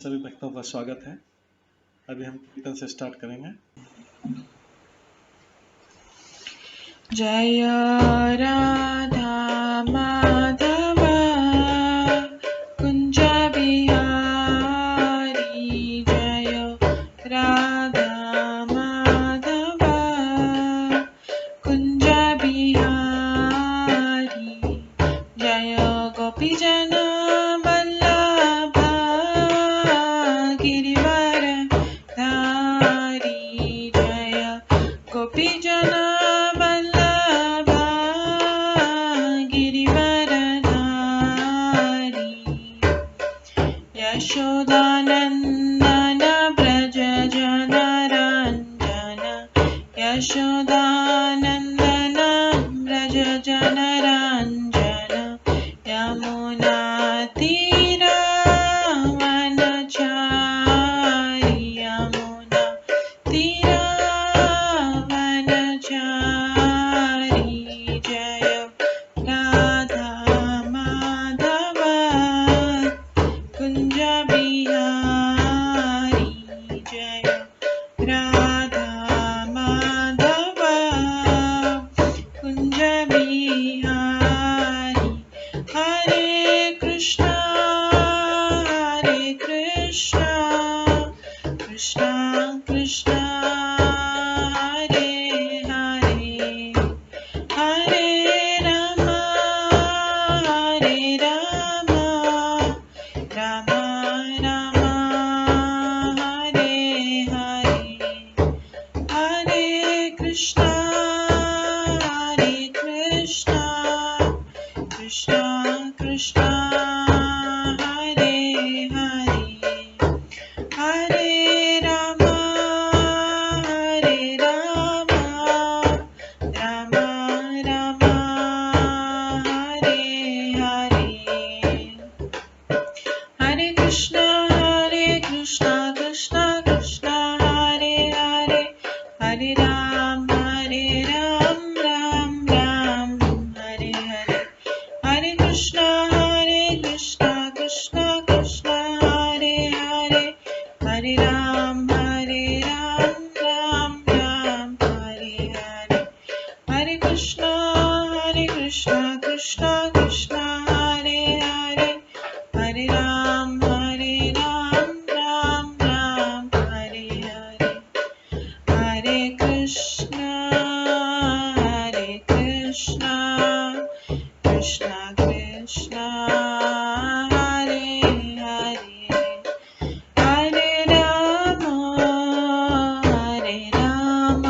सभी भक्तों का स्वागत है। अभी हम कीर्तन से स्टार्ट करेंगे। जय राधा माधव कुंज बिहारी, जय राधा माधव कुंज बिहारी, जय गोपीजन वल्लभ गिरिवर धारी, जय गोपीजन वल्लभ गिरिवर धारी, यशोदानंदन व्रज जनरंजन, यशोदानंदन व्रज जनरंजन, यमुना तीरावनचारी, यमुना तीरावनचारी, जय राधा माधव कुंज बिहारी, जय राधा माधव कुंज बिहारी, हरे कृष्णा कृष्णा कृष्णा हरे हरे, हरे राम राम राम हरे हरे, हरे कृष्णा कृष्णा कृष्णा हरे हरे, हरे राम राम राम हरे हरे, हरे कृष्णा कृष्णा कृष्णा हरे हरे, हरे राम राम राम हरे हरे, हरे कृष्णा कृष्णा कृष्णा हरे हरे, हरे राम राम हरे हरे, हरे कृष्णा कृष्णा कृष्णा हरे हरे, हरे राम राम हरे हरे, हरे कृष्णा कृष्णा कृष्णा हरे हरे, हरे राम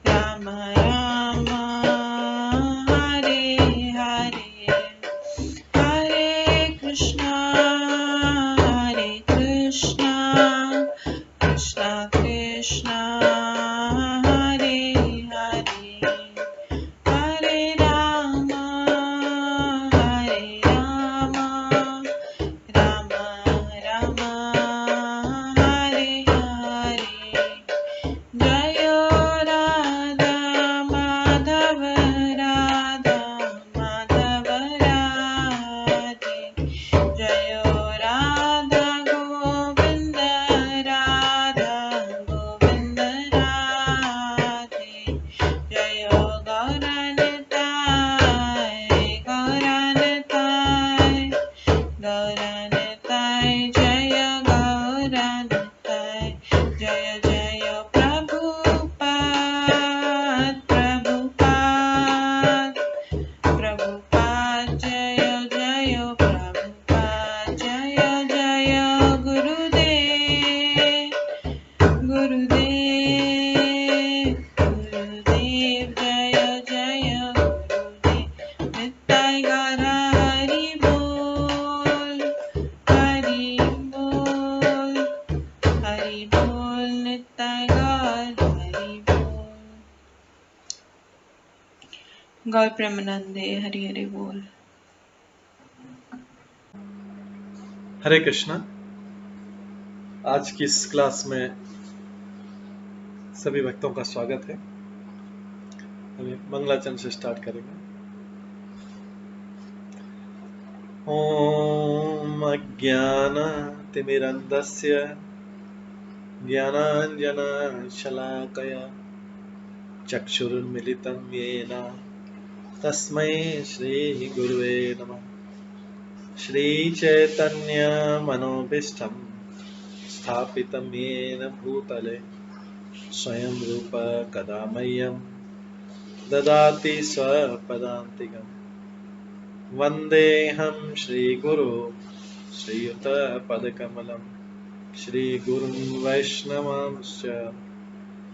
राम राम हरे हरे, हरे कृष्णा कृष्णा कृष्णा हरे हरे, हरे राम राम राम हरे हरे, जय राधा माधव राधे, जय राधा गोविंद राधे, जय गौरनिताय जय गौरनिताय, जय जय प्रभुपाद, जय जय प्रभुपाद, जय जय गुरुदेव जय जय गुरुदेव, नित्य गौर हरि बोल नित्य गौर हरि बोल। गौर प्रेमानंदे हरि हरि बोल। हरे कृष्णा। आज की इस क्लास में सभी भक्तों का स्वागत है। अभी मंगलाचरण से स्टार्ट करेंगे। ओम अज्ञान तिमिरन्धस्य ज्ञानाञ्जनशलाकया चक्षुरुन्मिलितं येन तस्मै श्रीगुरुवे नमः। श्रीचैतन्यमनोभीष्टं स्थापितं येन भूतले स्वयं रूप कदा मह्यं ददाति स्वपदान्तिकम्। वन्देऽहं श्रीगुरो श्रीयुतपदकमलं श्रीगुरुं वैष्णवांश्च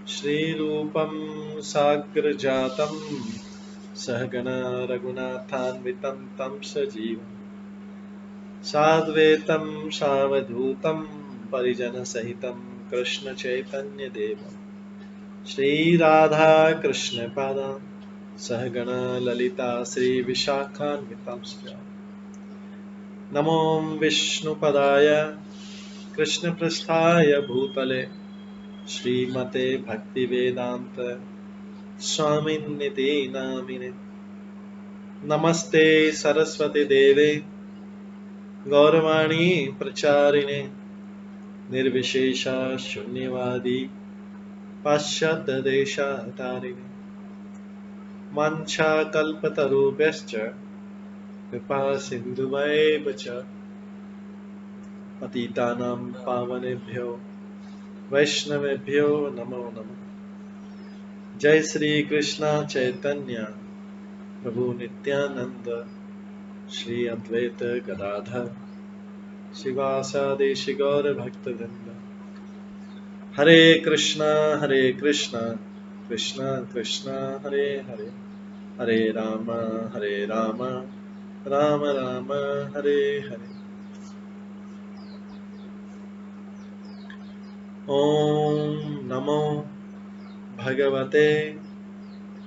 श्रीरूपं साग्रजातं सहगण रघुनाथान्वितं तं सजीवं साद्वैतं सावधूतं परिजनसहितं कृष्णचैतन्यदेवं श्रीराधाकृष्णपादान् सहगण ललिता श्रीविशाखान्वितांश्च नमो विष्णुपदाय कृष्णपृष्ठाय भूतले श्रीमते भक्तिवेदान्त स्वामिन्निति नामिने। नमस्ते सरस्वती देवे गौरवाणी प्रचारिणे निर्विशेष शून्यवादी पाश्चात्यदेशतारिणे वाञ्छाकल्पतरुभ्यश्च कृपा सिन्धुभ्येव च पतितानां पावनेभ्यो वैष्णवेभ्यो नमो नमः। जय श्री कृष्ण चैतन्य प्रभु नित्यानंद श्री अद्वैत गदाधर शिवासादि गौर भक्तवृंद। हरे कृष्णा कृष्णा कृष्णा हरे हरे हरे राम राम राम हरे हरे। ओम नमो भगवते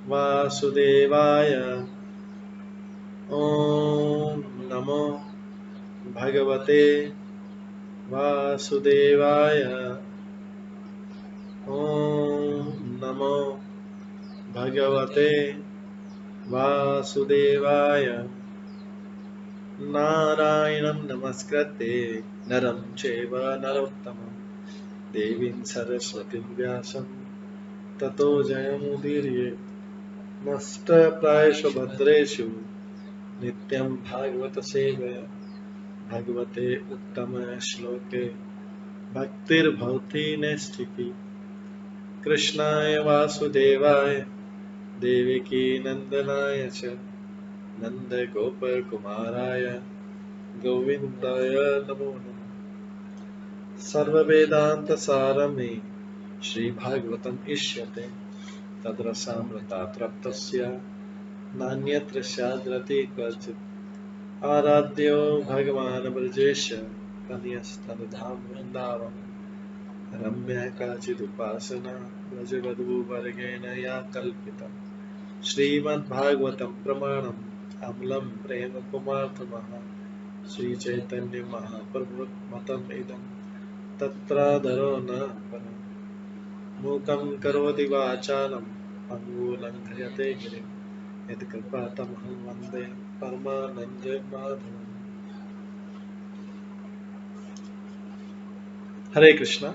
वासुदेवाय। ओम नमो भगवते वासुदेवाय। ओम नमो भगवते वासुदेवाय। नारायणं नमस्कृत्य नरं चैव नरोत्तमं देवीं सरस्वतीं व्यासं ततो जयमुदीरये। नष्टप्रायेषु भद्रेषु नित्यं भागवत सेवया भगवते उत्तम श्लोके भक्तिर्भवति नैष्ठिकी। कृष्णाय वासुदेवाय देवकी नंदनाय च नन्दगोपकुमाराय गोविन्दाय नमो नमः। सर्ववेदान्तसारमे श्रीभागवतम् इष्यते तद्रसामृतात् नान्यत्र स्याद्रति क्वचित्। आराध्यो भगवान् ब्रजेश कन्यस्तनधाम वृन्दावन रम्या काचिदुपासना व्रजवधूवर्गेण या कल्पिता। श्रीमद्भागवतं प्रमाणम् अमलं प्रेमपुमार्थमः श्रीचैतन्य महाप्रभुमतम् इदं तत्रादरो न परम्। मूकं करोति वाचालं पङ्गुलङ्घयते गिरिं यत्कृपातमहं वन्दे परमानन्दमाधवम्। हरे कृष्णा।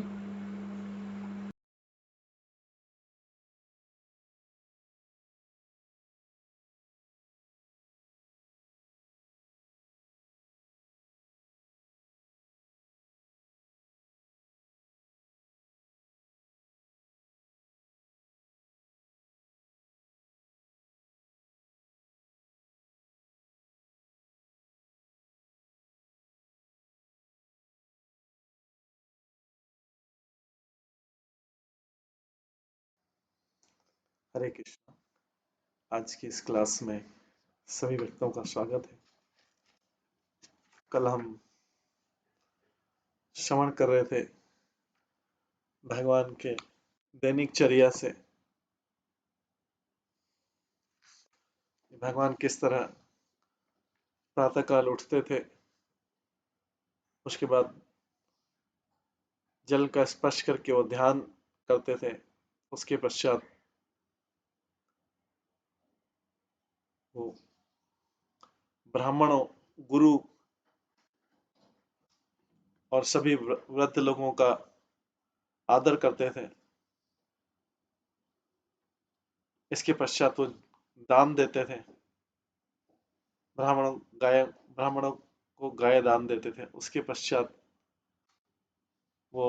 हरे कृष्णा। आज की इस क्लास में सभी भक्तों का स्वागत है। कल हम श्रवण कर रहे थे भगवान के दैनिक चर्या से भगवान किस तरह प्रातःकाल उठते थे, उसके बाद जल का स्पर्श करके वो ध्यान करते थे, उसके पश्चात वो ब्राह्मणों, गुरु और सभी वृद्ध लोगों का आदर करते थे। इसके पश्चात वो दान देते थे। ब्राह्मणों को गाय दान देते थे। उसके पश्चात वो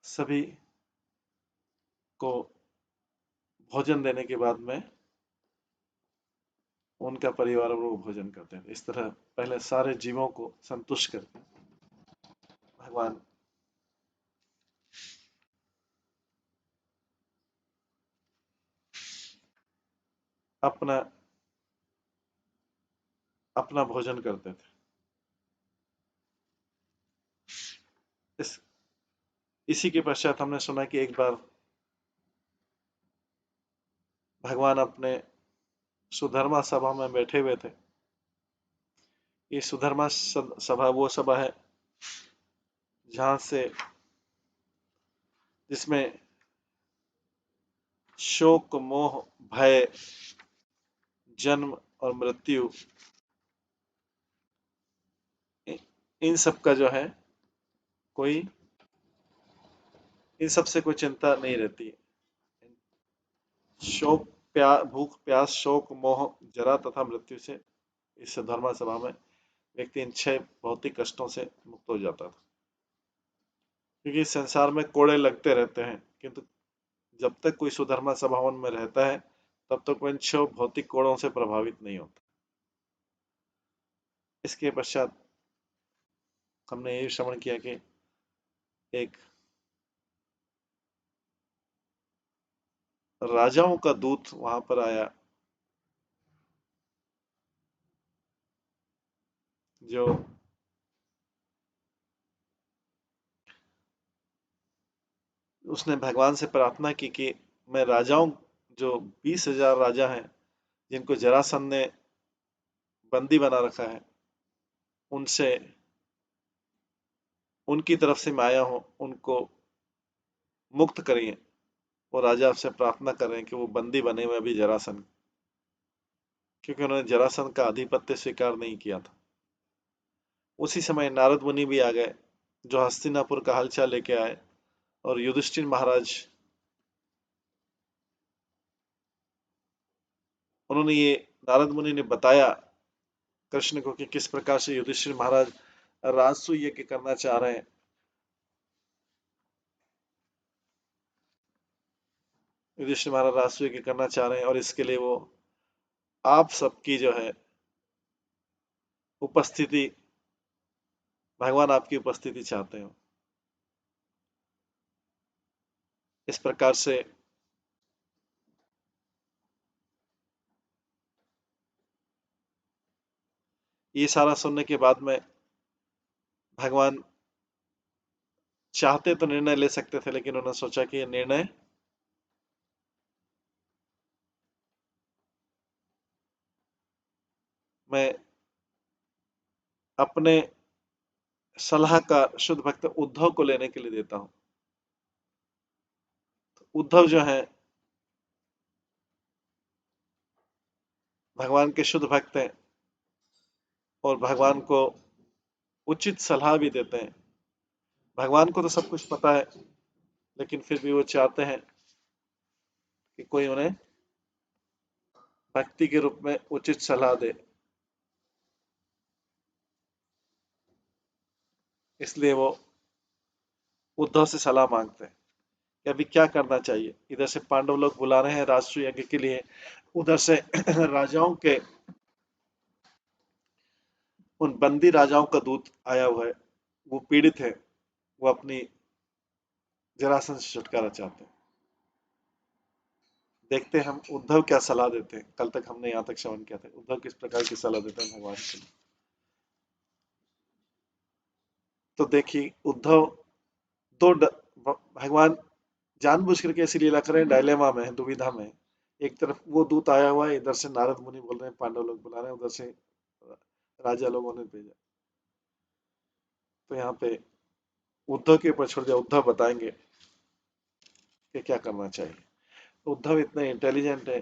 सभी को भोजन देने के बाद में उनका परिवार वो भोजन करते थे। इस तरह पहले सारे जीवों को संतुष्ट करके भगवान अपना अपना भोजन करते थे। इसी के पश्चात हमने सुना कि एक बार भगवान अपने सुधर्मा सभा में बैठे हुए थे। ये सुधर्मा सभा वो सभा है जहां से जिसमें शोक, मोह, भय, जन्म और मृत्यु, इन सब का जो है कोई इन सब से कोई चिंता नहीं रहती है। शोक, भूख, प्यास, शोक, मोह, जरा तथा मृत्यु से इस धर्मा सभा में व्यक्ति इन 6 भौतिक कष्टों से मुक्त हो जाता था। क्योंकि संसार में कोड़े लगते रहते हैं, किंतु जब तक कोई सुधर्मा सभावन में रहता है तब तक वो इन 6 भौतिक कोड़ों से प्रभावित नहीं होता। इसके पश्चात हमने ये श्रवण किया कि एक राजाओं का दूत वहां पर आया, जो उसने भगवान से प्रार्थना की कि मैं राजाओं, जो 20,000 राजा हैं जिनको जरासंध ने बंदी बना रखा है, उनसे उनकी तरफ से मैं आया हूं, उनको मुक्त करिए। वो राजा आपसे प्रार्थना कर रहे हैं कि वो बंदी बने हुए अभी जरासंध, क्योंकि उन्होंने जरासंध का आधिपत्य स्वीकार नहीं किया था। उसी समय नारद मुनि भी आ गए, जो हस्तिनापुर का हालचाल लेके आए, और युधिष्ठिर महाराज, उन्होंने ये नारद मुनि ने बताया कृष्ण को कि किस प्रकार से युधिष्ठिर महाराज राजसूय यज्ञ करना चाह रहे हैं। युधिष्ठिर महाराज राजसूय यज्ञ करना चाह रहे हैं और इसके लिए वो आप सबकी जो है उपस्थिति, भगवान आपकी उपस्थिति चाहते हो। इस प्रकार से ये सारा सुनने के बाद में भगवान चाहते तो निर्णय ले सकते थे, लेकिन उन्होंने सोचा कि ये निर्णय मैं अपने सलाहकार शुद्ध भक्त उद्धव को लेने के लिए देता हूं। उद्धव जो है भगवान के शुद्ध भक्त हैं और भगवान को उचित सलाह भी देते हैं। भगवान को तो सब कुछ पता है, लेकिन फिर भी वो चाहते हैं कि कोई उन्हें भक्ति के रूप में उचित सलाह दे। इसलिए वो उद्धव से सलाह मांगते हैं कि अभी क्या करना चाहिए। इधर से पांडव लोग बुला रहे हैं राष्ट्रीय यज्ञ के लिए, उधर से राजाओं के उन बंदी राजाओं का दूत आया हुआ है, वो पीड़ित है, वो अपनी जरासंध से छुटकारा चाहते हैं। देखते हैं हम उद्धव क्या सलाह देते हैं। कल तक हमने यहाँ तक श्रवण किया था, उद्धव किस प्रकार की सलाह देते हैं भगवान के लिए। तो देखिए उद्धव भगवान जानबूझ करके ऐसी लीला करें, डायलेमा में, दुविधा में। एक तरफ वो दूत आया हुआ है, इधर से नारद मुनि बोल रहे हैं, पांडव लोग बुला रहे हैं, उधर से राजा लोगों ने भेजा। तो यहाँ पे उद्धव के ऊपर छोड़ दिया, उद्धव बताएंगे कि क्या करना चाहिए। उद्धव इतने इंटेलिजेंट है,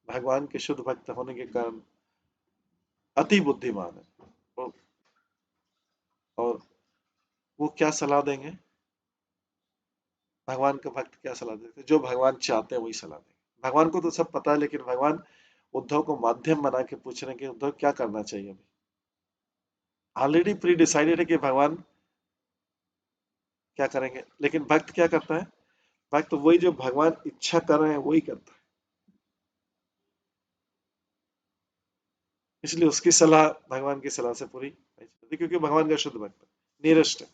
भगवान के शुद्ध भक्त होने के कारण अति बुद्धिमान है, और वो क्या सलाह देंगे? भगवान का भक्त क्या सलाह देते हैं? जो भगवान चाहते हैं वही सलाह देंगे। भगवान को तो सब पता है, लेकिन भगवान उद्धव को माध्यम बना के पूछ रहे हैं कि उद्धव क्या करना चाहिए अभी। ऑलरेडी प्री डिसाइडेड है कि भगवान क्या करेंगे, लेकिन भक्त क्या करता है? भक्त वही जो भगवान इच्छा कर रहे हैं वही करता है। इसलिए उसकी सलाह भगवान की सलाह से पूरी नहीं चलती, क्योंकि भगवान का शुद्ध भक्त है, निरष्ट है।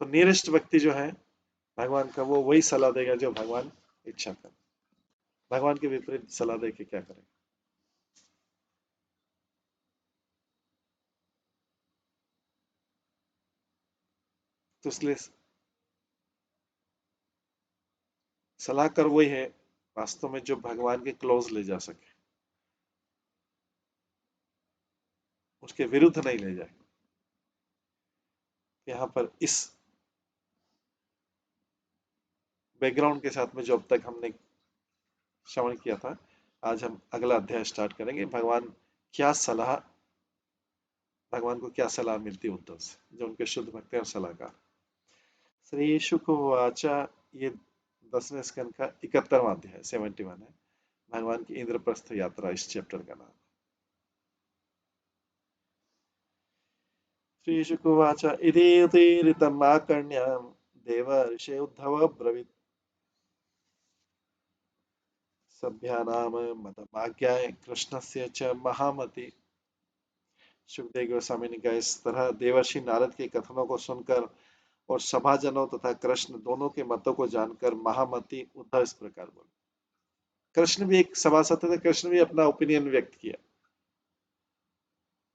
तो निरष्ट व्यक्ति जो है भगवान का, वो वही सलाह देगा जो भगवान इच्छा कर। भगवान के विपरीत सलाह दे के क्या करेगा? तो इसलिए सलाहकार वही है वास्तव में जो भगवान के क्लोज ले जा सके, उसके विरुद्ध नहीं ले जाए। यहाँ पर इस बैकग्राउंड के साथ में जो अब तक हमने श्रवण किया था, आज हम अगला अध्याय स्टार्ट करेंगे। क्या सलाह भगवान को क्या सलाह मिलती है उद्धव से, जो उनके शुद्ध भक्त हैं और सलाहकार। श्री शुक वाच, ये 10वें स्कंद का 71वां अध्याय 71 है। भगवान की इंद्रप्रस्थ यात्रा इस चैप्टर का नाम। श्री शुक वाच, इति ऋतम् आकर्ण्य देव ऋषि उद्धव ब्रवीत्, सभ्यानाम मतमाज्ञाय कृष्णस्य च महामति। सुखदेव गोस्वामी ने कहा, इस तरह देवर्षि नारद के कथनों को सुनकर और सभाजनों तथा कृष्ण दोनों के मतों को जानकर महामति उद्धव इस प्रकार बोले। कृष्ण भी एक सभासद थे, कृष्ण भी अपना ओपिनियन व्यक्त किया।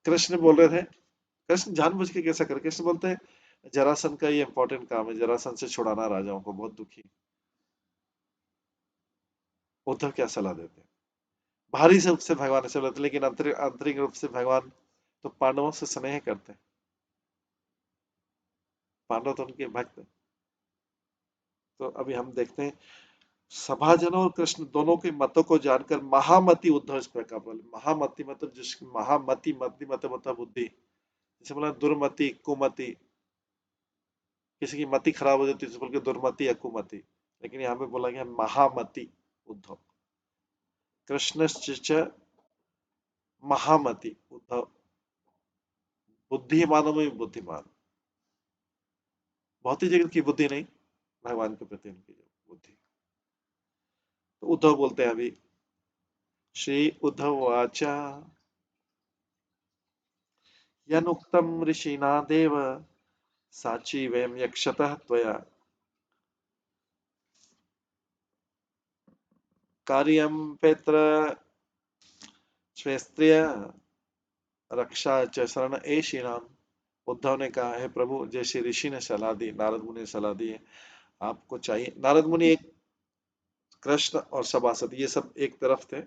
कृष्ण बोल रहे थे, कृष्ण जानबूझ के कैसा कर, कृष्ण बोलते हैं जरासंध का ये इंपॉर्टेंट काम है, जरासंध से छुड़ाना राजाओं को, बहुत दुखी। उद्धव क्या सलाह देते हैं? बाहरी रूप से भगवान ऐसे बोलते, लेकिन आंतरिक रूप से भगवान तो पांडवों से स्नेह करते हैं। पांडव तो उनके भक्त हैं। तो अभी हम देखते हैं, सभाजनों और कृष्ण दोनों के मतों को जानकर महामति उद्धव इस प्रकार बोले। महामति मतलब जिसकी महामति, मति मतलब बुद्धि। जैसे बोला दुर्मति, कुमति, किसी की मति खराब हो जाती है तो बोल के दुर्मति या कुमति, लेकिन यहाँ पे बोला गया महामति उद्धव। कृष्णश्च महामति उद्धव, बुद्धिमानों में भी बुद्धिमान। भौतिक जगत की बुद्धि नहीं, भगवान के प्रति उनकी जो बुद्धि। तो उद्धव बोलते हैं अभी, श्री उद्धव वाचा, यनुक्तम ऋषिना देव साची वयम यक्षतः त्वया, कार्यम पेत्र श्रेस्त्रिय रक्षा च शरण एषि नाम। उद्धव ने कहा, है प्रभु, जैसे ऋषि ने सलाह दी, नारद मुनि ने सलाह दी है, आपको चाहिए। नारद मुनि एक, कृष्ण और सभासद ये सब एक तरफ थे,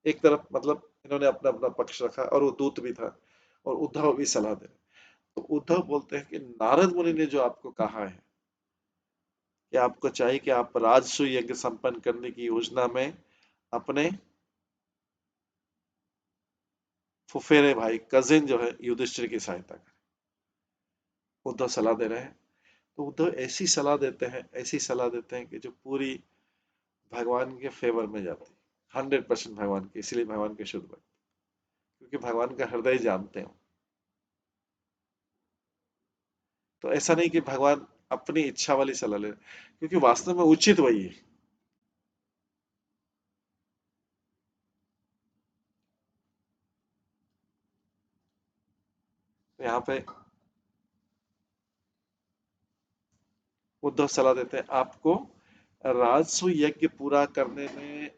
एक तरफ मतलब इन्होंने अपना अपना पक्ष रखा, और वो दूत भी था, और उद्धव भी सलाह दे। तो उद्धव बोलते हैं कि नारद मुनि ने जो आपको कहा है कि आपको चाहिए कि आप राजसूय यज्ञ संपन्न करने की योजना में अपने फुफेरे भाई, कजिन जो है युधिष्ठिर की सहायता करें। उद्धव सलाह दे रहे हैं। तो उद्धव ऐसी सलाह देते हैं, ऐसी सलाह देते हैं कि जो पूरी भगवान के फेवर में जाती है, 100% भगवान की। इसलिए भगवान के शुद्ध भक्त, क्योंकि भगवान का हृदय जानते हो। तो ऐसा नहीं कि भगवान अपनी इच्छा वाली सलाह ले, क्योंकि वास्तव में उचित वही है। तो यहाँ पे उद्धव सलाह देते हैं, आपको राजसूय यज्ञ पूरा करने में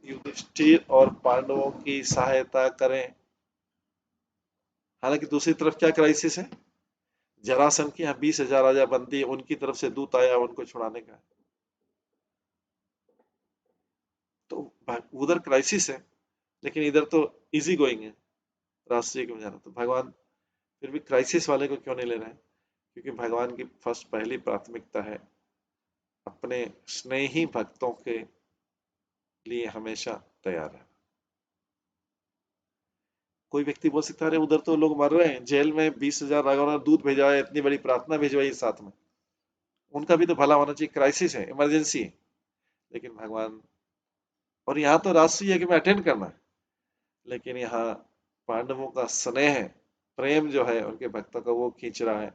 युधिष्ठिर और पांडवों की सहायता करें। हालांकि दूसरी तरफ क्या क्राइसिस है, जरासंध के यहाँ 20,000 राजा बंदी है, उनकी तरफ से दूत आया उनको छुड़ाने का। तो उधर क्राइसिस है, लेकिन इधर तो इजी गोइंग है राष्ट्रीय में जाना। तो भगवान फिर भी क्राइसिस वाले को क्यों नहीं ले रहे हैं? क्योंकि भगवान की फर्स्ट पहली प्राथमिकता है अपने स्नेही भक्तों के लिए हमेशा तैयार है। कोई व्यक्ति बोल सकता है अरे उधर तो लोग मर रहे हैं, जेल में 20,000 राजाओं ने दूध भेजा है, इतनी बड़ी प्रार्थना भिजवाई साथ में, उनका भी तो भला होना चाहिए, क्राइसिस है, इमरजेंसी है। लेकिन भगवान, और यहाँ तो राष्ट्रीय यज्ञ में अटेंड करना है, लेकिन यहाँ पांडवों का स्नेह है, प्रेम जो है उनके भक्तों का, वो खींच रहा है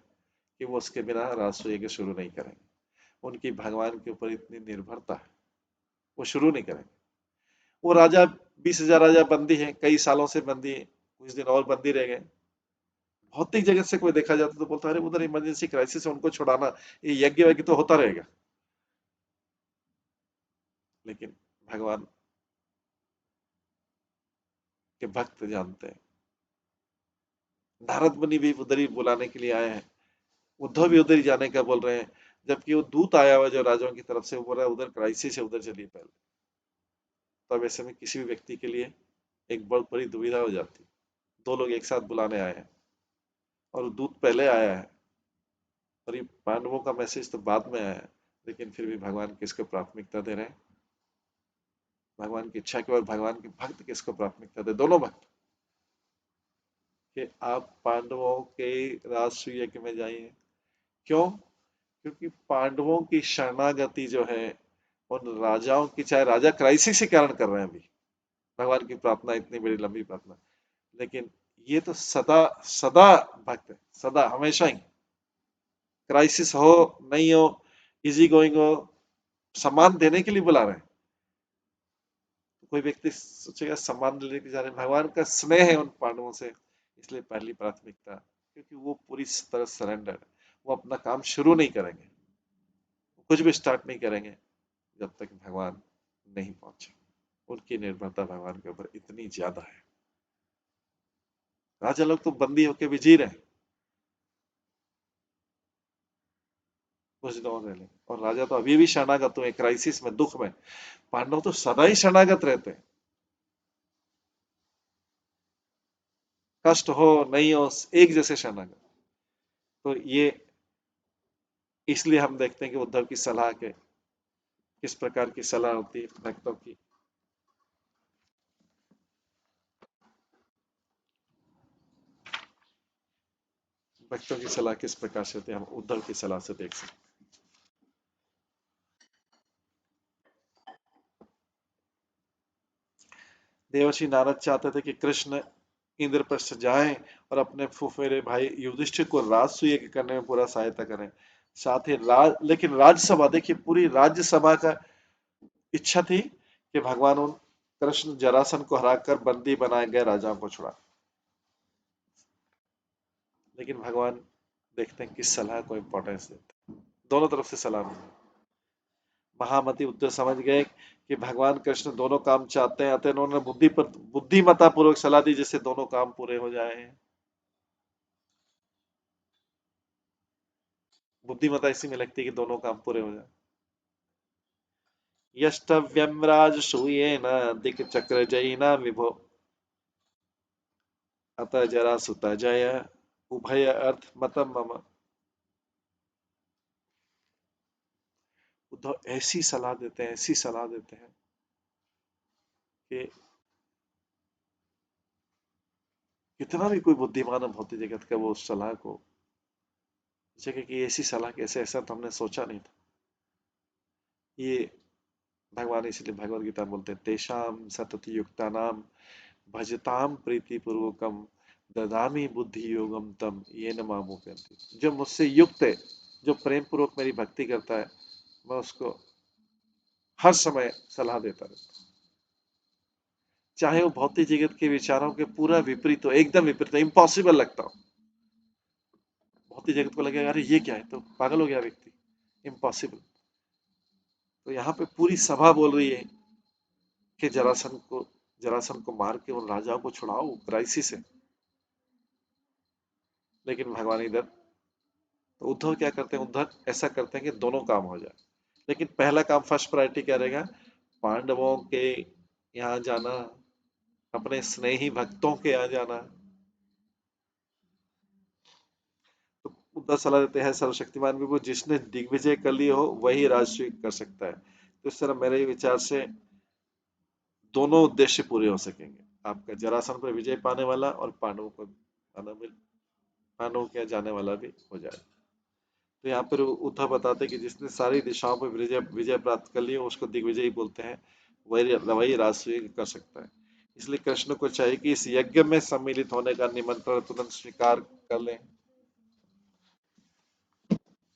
कि वो उसके बिना राष्ट्रीय यज्ञ शुरू नहीं करेंगे। उनकी भगवान के ऊपर इतनी निर्भरता है, वो शुरू नहीं करेंगे। वो राजा, 20,000 राजा बंदी है, कई सालों से बंदी है, कुछ दिन और बंदी रह गए। भौतिक जगत से कोई देखा जाता तो बोलता है अरे उधर इमरजेंसी क्राइसिस है, उनको छुड़ाना, ये यज्ञ वज्ञ तो होता रहेगा। लेकिन भगवान के भक्त जानते हैं, नारद मुनि भी उधर ही बुलाने के लिए आए हैं, उद्धव भी उधर ही जाने का बोल रहे हैं, जबकि वो दूत आया हुआ जो राजाओं की तरफ से, वो बोल रहा है उधर क्राइसिस है, उधर चलिए पहले। तो अब ऐसे में किसी भी व्यक्ति के लिए एक बहुत बड़ी दुविधा हो जाती, दो लोग एक साथ बुलाने आए हैं और दूत पहले आया है, और ये पांडवों का मैसेज तो बाद में आया है, लेकिन फिर भी भगवान किसको प्राथमिकता दे रहे हैं? भगवान की इच्छा के और भगवान के भक्त किसको प्राथमिकता दे? दोनों भक्त, कि आप पांडवों के राष्ट्रीय यज्ञ में जाइए। क्यों? क्योंकि पांडवों की शरणागति जो है उन राजाओं की, चाहे राजा क्राइसिस के कारण कर रहे हैं अभी, भगवान की प्रार्थना, इतनी बड़ी लंबी प्रार्थना, लेकिन ये तो सदा सदा भक्त है, सदा हमेशा ही, क्राइसिस हो नहीं हो, इजी गोइंग हो, सम्मान देने के लिए बुला रहे हैं। कोई व्यक्ति सोचेगा सम्मान लेके जा रहे हैं, भगवान का स्नेह है उन पांडवों से, इसलिए पहली प्राथमिकता, क्योंकि वो पूरी तरह सरेंडर है, वो अपना काम शुरू नहीं करेंगे, कुछ भी स्टार्ट नहीं करेंगे जब तक भगवान नहीं पहुंचे। उनकी निर्भरता भगवान के ऊपर इतनी ज्यादा है। राजा लोग तो बंदी होके भी जी रहे हैं, कुछ दिनों और रह लेंगे, और राजा तो अभी भी शरणागत हुए, क्राइसिस में, दुख में। पांडव तो सदा ही शरणागत रहते हैं, कष्ट हो नहीं हो एक जैसे शरणागत। तो ये इसलिए हम देखते हैं कि उद्धव की सलाह के किस प्रकार की सलाह होती है भक्तों की। भक्तों की सलाह किस प्रकार से होती है, हम उद्धव की सलाह से देख सकते हैं। देवर्षि नारद चाहते थे कि कृष्ण इंद्रप्रस्थ जाएं और अपने फुफेरे भाई युधिष्ठिर को राजसूय करने में पूरा सहायता करें। साथ ही लेकिन राज्यसभा, देखिए पूरी राज्यसभा का इच्छा थी कि भगवान उन कृष्ण जरासन को हराकर बंदी बनाए गए राजाओं को छुड़ा। लेकिन भगवान देखते हैं किस सलाह को इंपॉर्टेंस देते हैं, दोनों तरफ से सलाह मिली। महामती उद्धव समझ गए कि भगवान कृष्ण दोनों काम चाहते हैं, अतः उन्होंने बुद्धिमत्ता पूर्वक सलाह दी जिससे दोनों काम पूरे हो जाए। बुद्धिमत्ता इसी में लगती है कि दोनों काम पूरे हो जाए। यष्टव्यम राजसूयेन दिक्चक्रजयिना विभो अतः जरासुत जय उभय अर्थ मतम मम। उद्धव ऐसी सलाह देते हैं, ऐसी सलाह देते हैं कि कितना भी कोई बुद्धिमान भौतिक जगत का वो उस सलाह को जगह कि ऐसी सलाह कैसे, ऐसा तो हमने सोचा नहीं था। ये भगवान इसलिए भगवत गीता में बोलते हैं तेषाम सतति युक्तानाम भजताम प्रीति पूर्वकम ददामी बुद्धि योगम तम ये न मामुपयंति। जो मुझसे युक्त है, जो प्रेम पूर्वक मेरी भक्ति करता है, मैं उसको हर समय सलाह देता रहता हूँ, चाहे वो भौतिक जगत के विचारों के पूरा विपरीत हो, एकदम विपरीत, इम्पॉसिबल लगता हो। भौतिक जगत को लगेगा अरे ये क्या है, तो पागल हो गया व्यक्ति, इम्पॉसिबल। तो यहाँ पे पूरी सभा बोल रही है कि जरासन को मार के उन राजाओं को छुड़ाओ, क्राइसिस है। लेकिन भगवान इधर, तो उद्धव क्या करते हैं, उद्धव ऐसा करते हैं कि दोनों काम हो जाए। लेकिन पहला काम, फर्स्ट प्रायोरिटी क्या रहेगा, पांडवों के यहाँ जाना, अपने स्नेही भक्तों के यहाँ जाना। तो उद्धव सलाह देते हैं सर्वशक्तिमान विभु, जिसने दिग्विजय कर लिए हो वही राजसूय कर सकता है। तो इस तरह मेरे विचार से दोनों उद्देश्य पूरे हो सकेंगे। आपका जरासंध पर विजय पाने वाला और पांडवों के यहाँ जाने वाला भी हो जाए। तो यहाँ पर उद्धव बताते हैं कि जिसने सारी दिशाओं पर विजय विजय प्राप्त कर ली उसको दिग्विजयी बोलते हैं। वही वही राजसूय कर सकता है। इसलिए कृष्ण को चाहिए कि इस यज्ञ में सम्मिलित होने का निमंत्रण तुरंत स्वीकार कर लें।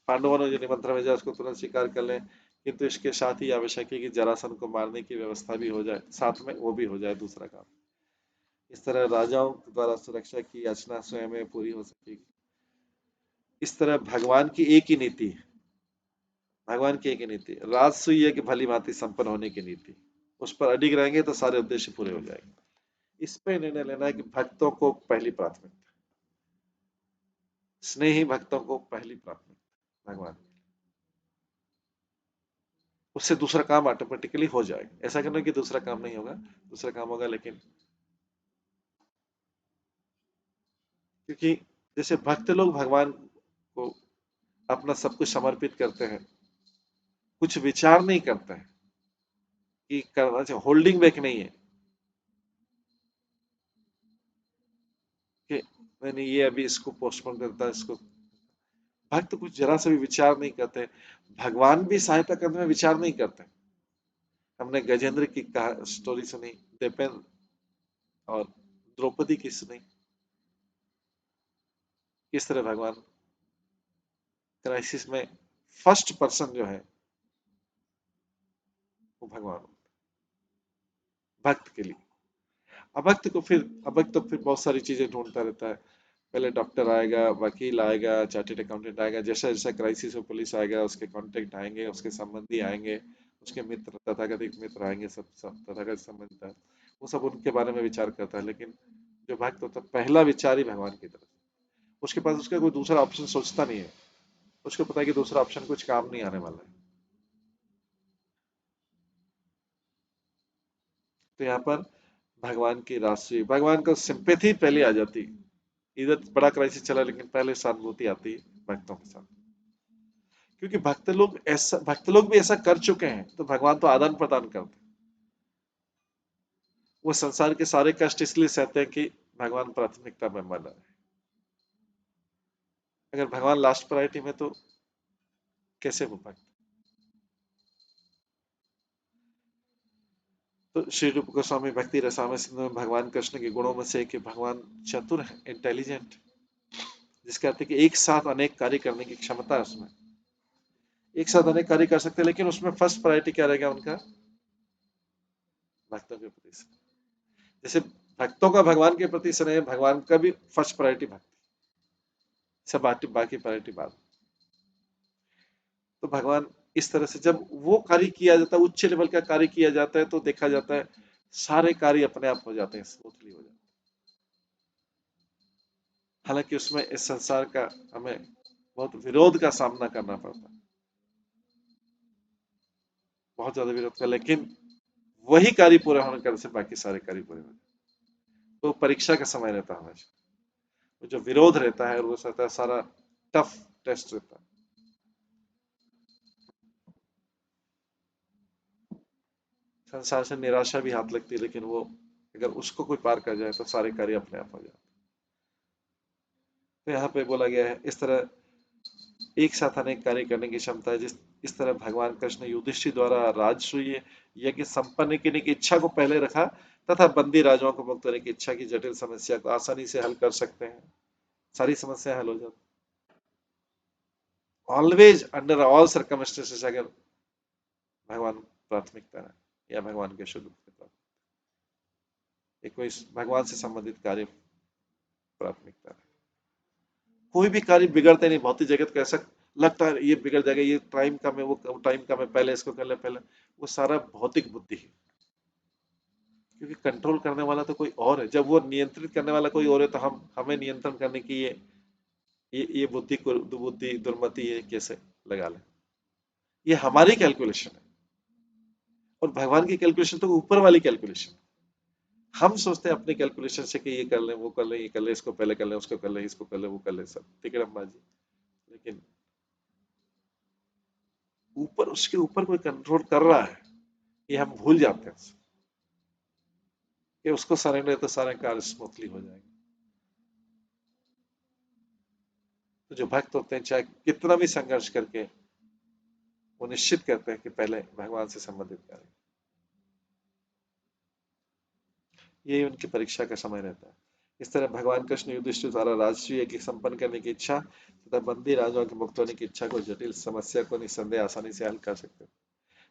पांडवों ने जो निमंत्रण भेजा उसको तुरंत स्वीकार कर लें, किंतु इसके साथ ही आवश्यक है कि जरासंध को मारने की व्यवस्था भी हो जाए, साथ में वो भी हो जाए दूसरा काम। इस तरह राजाओं द्वारा सुरक्षा की याचना स्वयं में पूरी हो सकेगी। इस तरह भगवान की एक ही नीति है, भगवान की एक ही नीति राजसूय की भली भांति संपन्न होने की नीति। उस पर अडिग रहेंगे तो सारे उद्देश्य पूरे हो जाएंगे। इस पे निर्णय लेना है कि भक्तों को पहली प्राथमिकता, स्नेही भक्तों को पहली प्राथमिकता भगवान, उससे दूसरा काम ऑटोमेटिकली हो जाएगा। ऐसा करना कि दूसरा काम नहीं होगा, दूसरा काम होगा, लेकिन क्योंकि जैसे भक्त लोग भगवान को अपना सब कुछ समर्पित करते हैं, कुछ विचार नहीं करते हैं कि करना चाहिए, होल्डिंग बैक नहीं है कि नहीं नहीं ये अभी इसको पोस्टपोन करता है, इसको भक्त कुछ जरा सा भी विचार नहीं करते। भगवान भी सहायता करने में विचार नहीं करते। हमने गजेंद्र की स्टोरी सुनी, देपेन और द्रौपदी की सुनी, किस तरह भगवान क्राइसिस में फर्स्ट पर्सन जो है वो भगवान भक्त के लिए। अभक्त तो फिर बहुत सारी चीजें ढूंढता रहता है। पहले डॉक्टर आएगा, वकील आएगा, चार्टेड अकाउंटेंट आएगा, जैसा जैसा क्राइसिस हो पुलिस आएगा, उसके कांटेक्ट आएंगे, उसके संबंधी आएंगे, उसके मित्र तथाकथित मित्र आएंगे, सब तथाकथित संबंधित है, वो सब उनके बारे में विचार करता है। लेकिन जो भक्त होता है पहला विचार ही भगवान की तरफ, उसके पास उसका कोई दूसरा ऑप्शन सोचता नहीं है। उसको पता है कि दूसरा ऑप्शन कुछ काम नहीं आने वाला है। तो यहाँ पर भगवान की राशि, भगवान को सिंपैथी पहले आ जाती। इधर बड़ा क्राइसिस चला लेकिन पहले सहानुभूति आती है भक्तों के साथ, क्योंकि भक्त लोग भी ऐसा कर चुके हैं, तो भगवान तो आदान प्रदान करते हैं। वो संसार के सारे कष्ट इसलिए सहते हैं कि भगवान प्राथमिकता में बना है। अगर भगवान लास्ट प्रायोरिटी में तो कैसे हो भक्त। तो श्री रूप गोस्वामी भक्ति रसामृत सिंधु में भगवान कृष्ण के गुणों में से कि भगवान चतुर है, इंटेलिजेंट, जिसके अर्थ है कि एक साथ अनेक कार्य करने की क्षमता है उसमें, एक साथ अनेक कार्य कर सकते हैं, लेकिन उसमें फर्स्ट प्रायोरिटी क्या रहेगा उनका, भक्तों के प्रति स्नेह। जैसे भक्तों का भगवान के प्रति स्नेह, भगवान का भी फर्स्ट प्रायोरिटी भक्ति, सब बाकी बाकी प्रायोरिटी बाद। तो भगवान इस तरह से जब वो कार्य किया जाता है, उच्च लेवल का कार्य किया जाता है, तो देखा जाता है सारे कार्य अपने आप हो जाते हैं, स्मूथली हो जाते हैं। हालांकि उसमें इस संसार का हमें बहुत विरोध का सामना करना पड़ता है, बहुत ज्यादा विरोध का, लेकिन वही कार्य पूरा होने कर से बाकी सारे कार्य पूरे हो जाते। तो परीक्षा का समय रहता है हमेशा, जो विरोध रहता है वो रहता है सारा टफ टेस्ट रहता है। संसार से निराशा भी हाथ लगती है, लेकिन वो अगर उसको कोई पार कर जाए तो सारे कार्य अपने आप हो जाते हैं। तो यहाँ पे बोला गया है इस तरह एक साथ अनेक कार्य करने की क्षमता है। जिस इस तरह भगवान कृष्ण युधिष्ठिर द्वारा राजसूय यज्ञ संपन्न करने की इच्छा को पहले रखा, तथा बंदी राजाओं को मुक्त करने की इच्छा की जटिल समस्या को आसानी से हल कर सकते हैं। सारी समस्या हल हो जाती। ऑलवेज अंडर ऑल सर्कमस्टेंसेस अगर भगवान प्राथमिकता है या भगवान के शुद्ध कोई भगवान से संबंधित कार्य प्राथमिकता है। कोई भी कार्य बिगड़ते नहीं, भौतिक जगत को ऐसा लगता है ये बिगड़ जाएगा, ये टाइम कम है, वो टाइम कम है, पहले इसको कर ले पहले, वो सारा भौतिक बुद्धि है। क्योंकि कंट्रोल करने वाला तो कोई और है, जब वो नियंत्रित करने वाला कोई और है तो हम हमें नियंत्रण करने की ये बुद्धि को बुद्धि दुर्मति ये कैसे लगा ले। ये हमारी कैलकुलेशन है, और भगवान की कैलकुलेशन तो ऊपर वाली कैलकुलेशन। हम सोचते हैं अपनी कैलकुलेशन से कि ये कर ले, वो कर ले, ये कर ले, इसको पहले कर ले, उसको कर ले, इसको कर ले, वो कर ले, सब तिकड़मबाजी। लेकिन ऊपर उसके ऊपर कोई कंट्रोल कर रहा है, ये हम भूल जाते हैं। कि उसको सरेंडर तो सारे कार्य स्मूथली हो जाएंगे। तो जो भक्त होते हैं चाहे कितना भी संघर्ष करके वो निश्चित करते हैं कि पहले भगवान से संबंधित करें। यही उनकी परीक्षा का समय रहता है। इस तरह भगवान कृष्ण युधिष्ठिर द्वारा राजसूय यज्ञ संपन्न करने की इच्छा तथा बंदी राजाओं के मुक्त होने की इच्छा को जटिल समस्या को निस्संदेह आसानी से हल कर सकते हैं।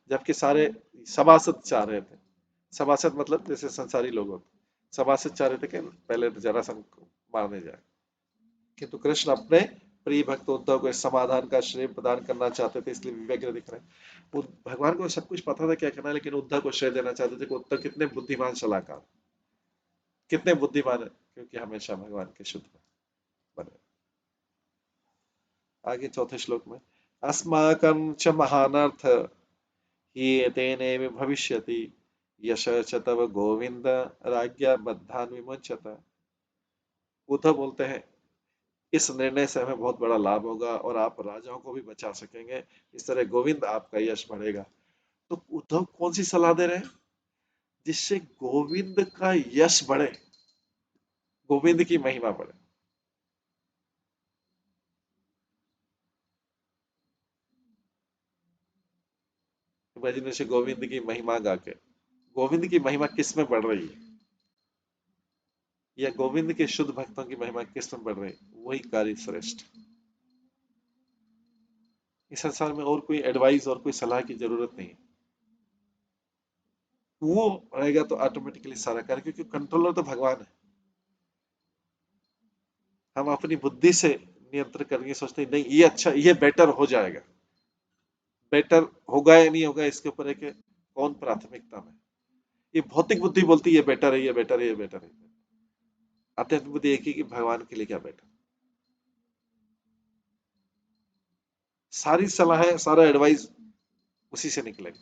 जबकि सारे सभासद चाह रहे थे, सभासद मतलब जैसे संसारी लोग होते, सभासद चाह रहे थे कि पहले तो जरासंध को मारने जाए, किंतु कृष्ण अपने प्रिय भक्त उद्धव को इस समाधान का श्रेय प्रदान करना चाहते थे, इसलिए विवेक दिख रहे हैं। भगवान को सब कुछ पता था क्या करना है, लेकिन उद्धव को श्रेय देना चाहते थे कि उद्धव कितने बुद्धिमान सलाहकार, कितने बुद्धिमान है, क्योंकि हमेशा भगवान के शुद्ध बने। आगे चौथे श्लोक में अस्माकं च महानर्थ हि एतेनैव भविष्यति यश च तव गोविंद राज्ञा बद्धान विमुच्यत। उद्धव बोलते हैं इस निर्णय से हमें बहुत बड़ा लाभ होगा और आप राजाओं को भी बचा सकेंगे, इस तरह गोविंद आपका यश बढ़ेगा। तो उद्धव कौन सी सलाह दे रहे हैं? जिससे गोविंद का यश बढ़े, गोविंद की महिमा बढ़े। इमेजिन से गोविंद की महिमा गा के, गोविंद की महिमा किस में बढ़ रही है, या गोविंद के शुद्ध भक्तों की महिमा किस में बढ़ रही है? वही कार्य श्रेष्ठ। इस संसार में और कोई एडवाइस और कोई सलाह की जरूरत नहीं है, वो रहेगा तो ऑटोमेटिकली सारा कार्य, क्योंकि कंट्रोलर तो भगवान है। हम अपनी बुद्धि से नियंत्रण करके सोचते हैं नहीं ये अच्छा, ये बेटर हो जाएगा, बेटर होगा या नहीं होगा इसके ऊपर है कि कौन प्राथमिकता में। ये भौतिक बुद्धि बोलती है ये बेटर है, ये बेटर है, ये बेटर है। आध्यात्मिक बुद्धि एक ही कि भगवान के लिए क्या बेटर। सारी सलाहें सारा एडवाइस उसी से निकलेगा।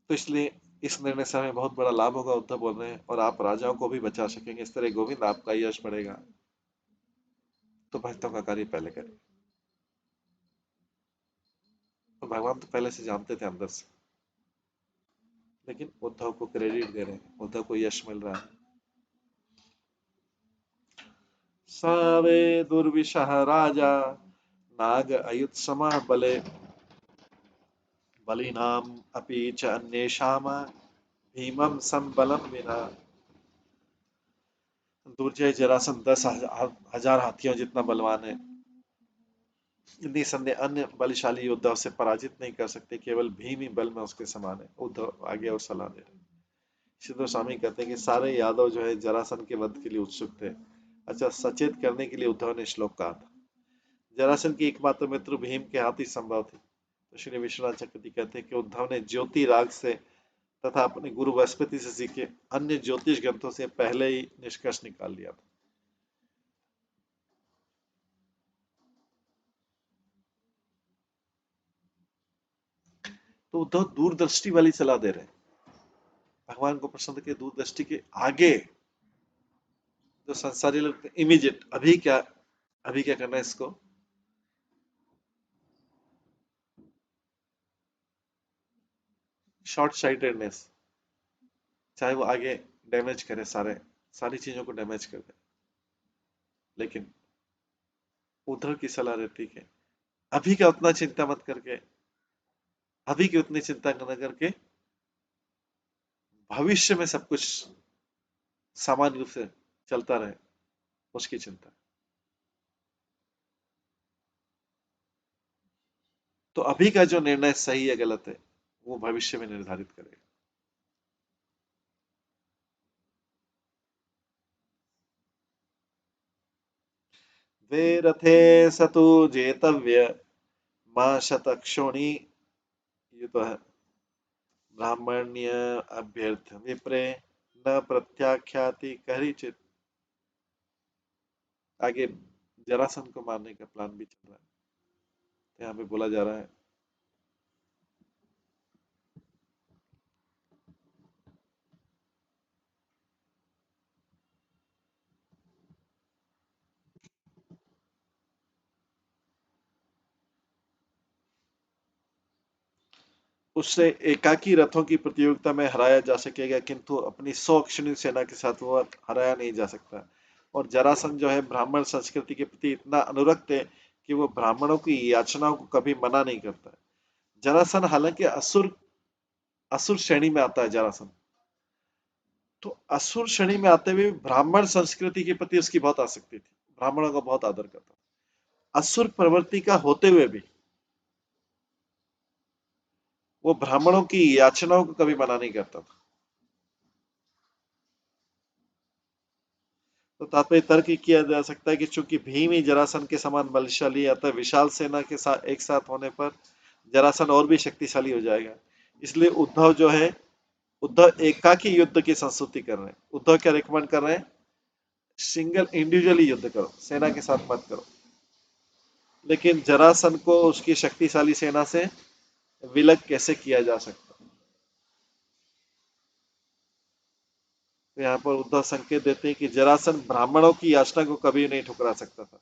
तो इसलिए इस निर्णय से हमें बहुत बड़ा लाभ होगा, उद्धव बोल रहे हैं, और आप राजाओं को भी बचा सकेंगे, इस तरह गोविंद आपका यश बढ़ेगा। तो भक्तों का कार्य पहले करें। तो भगवान तो पहले से जानते थे अंदर से, लेकिन उद्धव को क्रेडिट दे रहे हैं, उद्धव को यश मिल रहा है। सवे दुर्विशः राजा नाग अयुत समा बले बलिनाम अपि च अन्येषाम भीमम संबलम विना। दुर्जय जरासंध 10,000 हाथियों जितना बलवान है, निसंदेह अन्य बलशाली योद्धा उसे पराजित नहीं कर सकते, केवल भीम ही बल में उसके समान है। उद्धव आगे और सलाह दे रहे हैं। सिद्धू स्वामी कहते हैं कि सारे यादव जो है जरासंध के वध के लिए उत्सुक थे। अच्छा, सचेत करने के लिए उद्धव ने श्लोक कहा था। जरासंध की एकमात्र मित्र भीम के हाथ ही संभव थी। तो श्री विश्वनाथ चक्रवर्ती कहते हैं कि उद्धव ने ज्योति राग से तथा अपने गुरु बृहस्पति से सीखे अन्य ज्योतिष ग्रंथों से पहले ही निष्कर्ष निकाल लिया था। तो उद्धव दूरदृष्टि वाली सलाह दे रहे हैं, भगवान को प्रसन्न के दूरदृष्टि के आगे। जो संसारी लोग इमीडिएट अभी क्या करना है इसको, शॉर्ट साइटेडनेस, चाहे वो आगे डैमेज करे, सारी चीजों को डैमेज कर दे। लेकिन उद्धव की सलाह रहती है अभी का उतना चिंता मत करके, अभी की उतनी चिंता न करके भविष्य में सब कुछ सामान्य रूप से चलता रहे, उसकी चिंता। तो अभी का जो निर्णय सही है गलत है, वो भविष्य में निर्धारित करेगा। वे रथे सतु जेतव्य मां शतक्षोणी युत ब्राह्मण्य अभ्यर्थ विप्रे न प्रत्याख्याति करिचित। आगे जरासंध को मारने का प्लान भी चल रहा है, तो यहाँ पे बोला जा रहा है उससे एकाकी रथों की प्रतियोगिता में हराया जा सकेगा, किंतु अपनी 100 अक्षौहिणी सेना के साथ वो हराया नहीं जा सकता। और जरासंध जो है ब्राह्मण संस्कृति के प्रति इतना अनुरक्त है कि वो ब्राह्मणों की याचनाओं को कभी मना नहीं करता। जरासंध हालांकि असुर असुर श्रेणी में आता है जरासंध, तो असुर श्रेणी में आते हुए ब्राह्मण संस्कृति के प्रति उसकी बहुत आसक्ति थी, ब्राह्मणों का बहुत आदर करता। असुर प्रवृत्ति का होते हुए भी वो ब्राह्मणों की याचनाओं को कभी मना नहीं करता था। तो तात्पर्य तर्क किया जा सकता है कि चूंकि भीम ही जरासंध के समान बलशाली, अतः विशाल सेना के साथ एक साथ होने पर जरासंध और भी शक्तिशाली हो जाएगा। इसलिए उद्धव जो है, उद्धव एकाकी युद्ध की संस्तुति कर रहे हैं। उद्धव क्या रिकमेंड कर रहे हैं? सिंगल इंडिविजुअली युद्ध करो, सेना के साथ मत करो। लेकिन जरासंध को उसकी शक्तिशाली सेना से विलग कैसे किया जा सकता? तो यहाँ पर उद्धव संकेत देते हैं कि जरासंध ब्राह्मणों की याचना को कभी नहीं ठुकरा सकता था,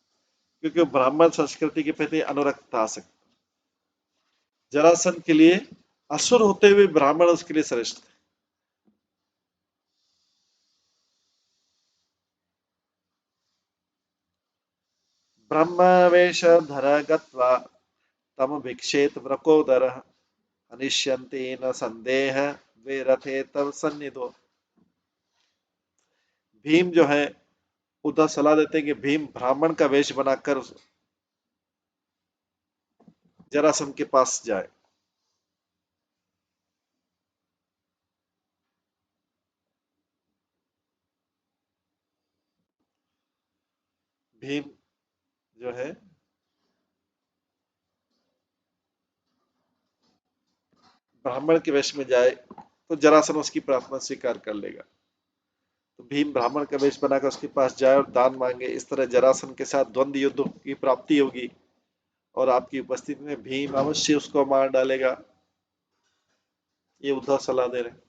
क्योंकि वो ब्राह्मण संस्कृति के प्रति अनुरक्त था। जरासंध के लिए असुर होते हुए ब्राह्मण उसके लिए श्रेष्ठ थे। ब्रह्मवेशधर गत्वा तम भिक्षेत व्रकोदर अनिष्यन्ते न संदेह वे रथे तव सन्निधो। भीम जो है, उद्धव सलाह देते हैं कि भीम ब्राह्मण का वेश बनाकर जरासंध के पास जाए। भीम जो है ब्राह्मण के वेश में जाए तो जरासंध उसकी प्रार्थना स्वीकार कर लेगा। तो भीम ब्राह्मण का वेश बनाकर उसके पास जाए और दान मांगे। इस तरह जरासंध के साथ द्वंद्व युद्ध की प्राप्ति होगी और आपकी उपस्थिति में भीम अवश्य उसको मार डालेगा। ये उद्धव सलाह दे रहे हैं।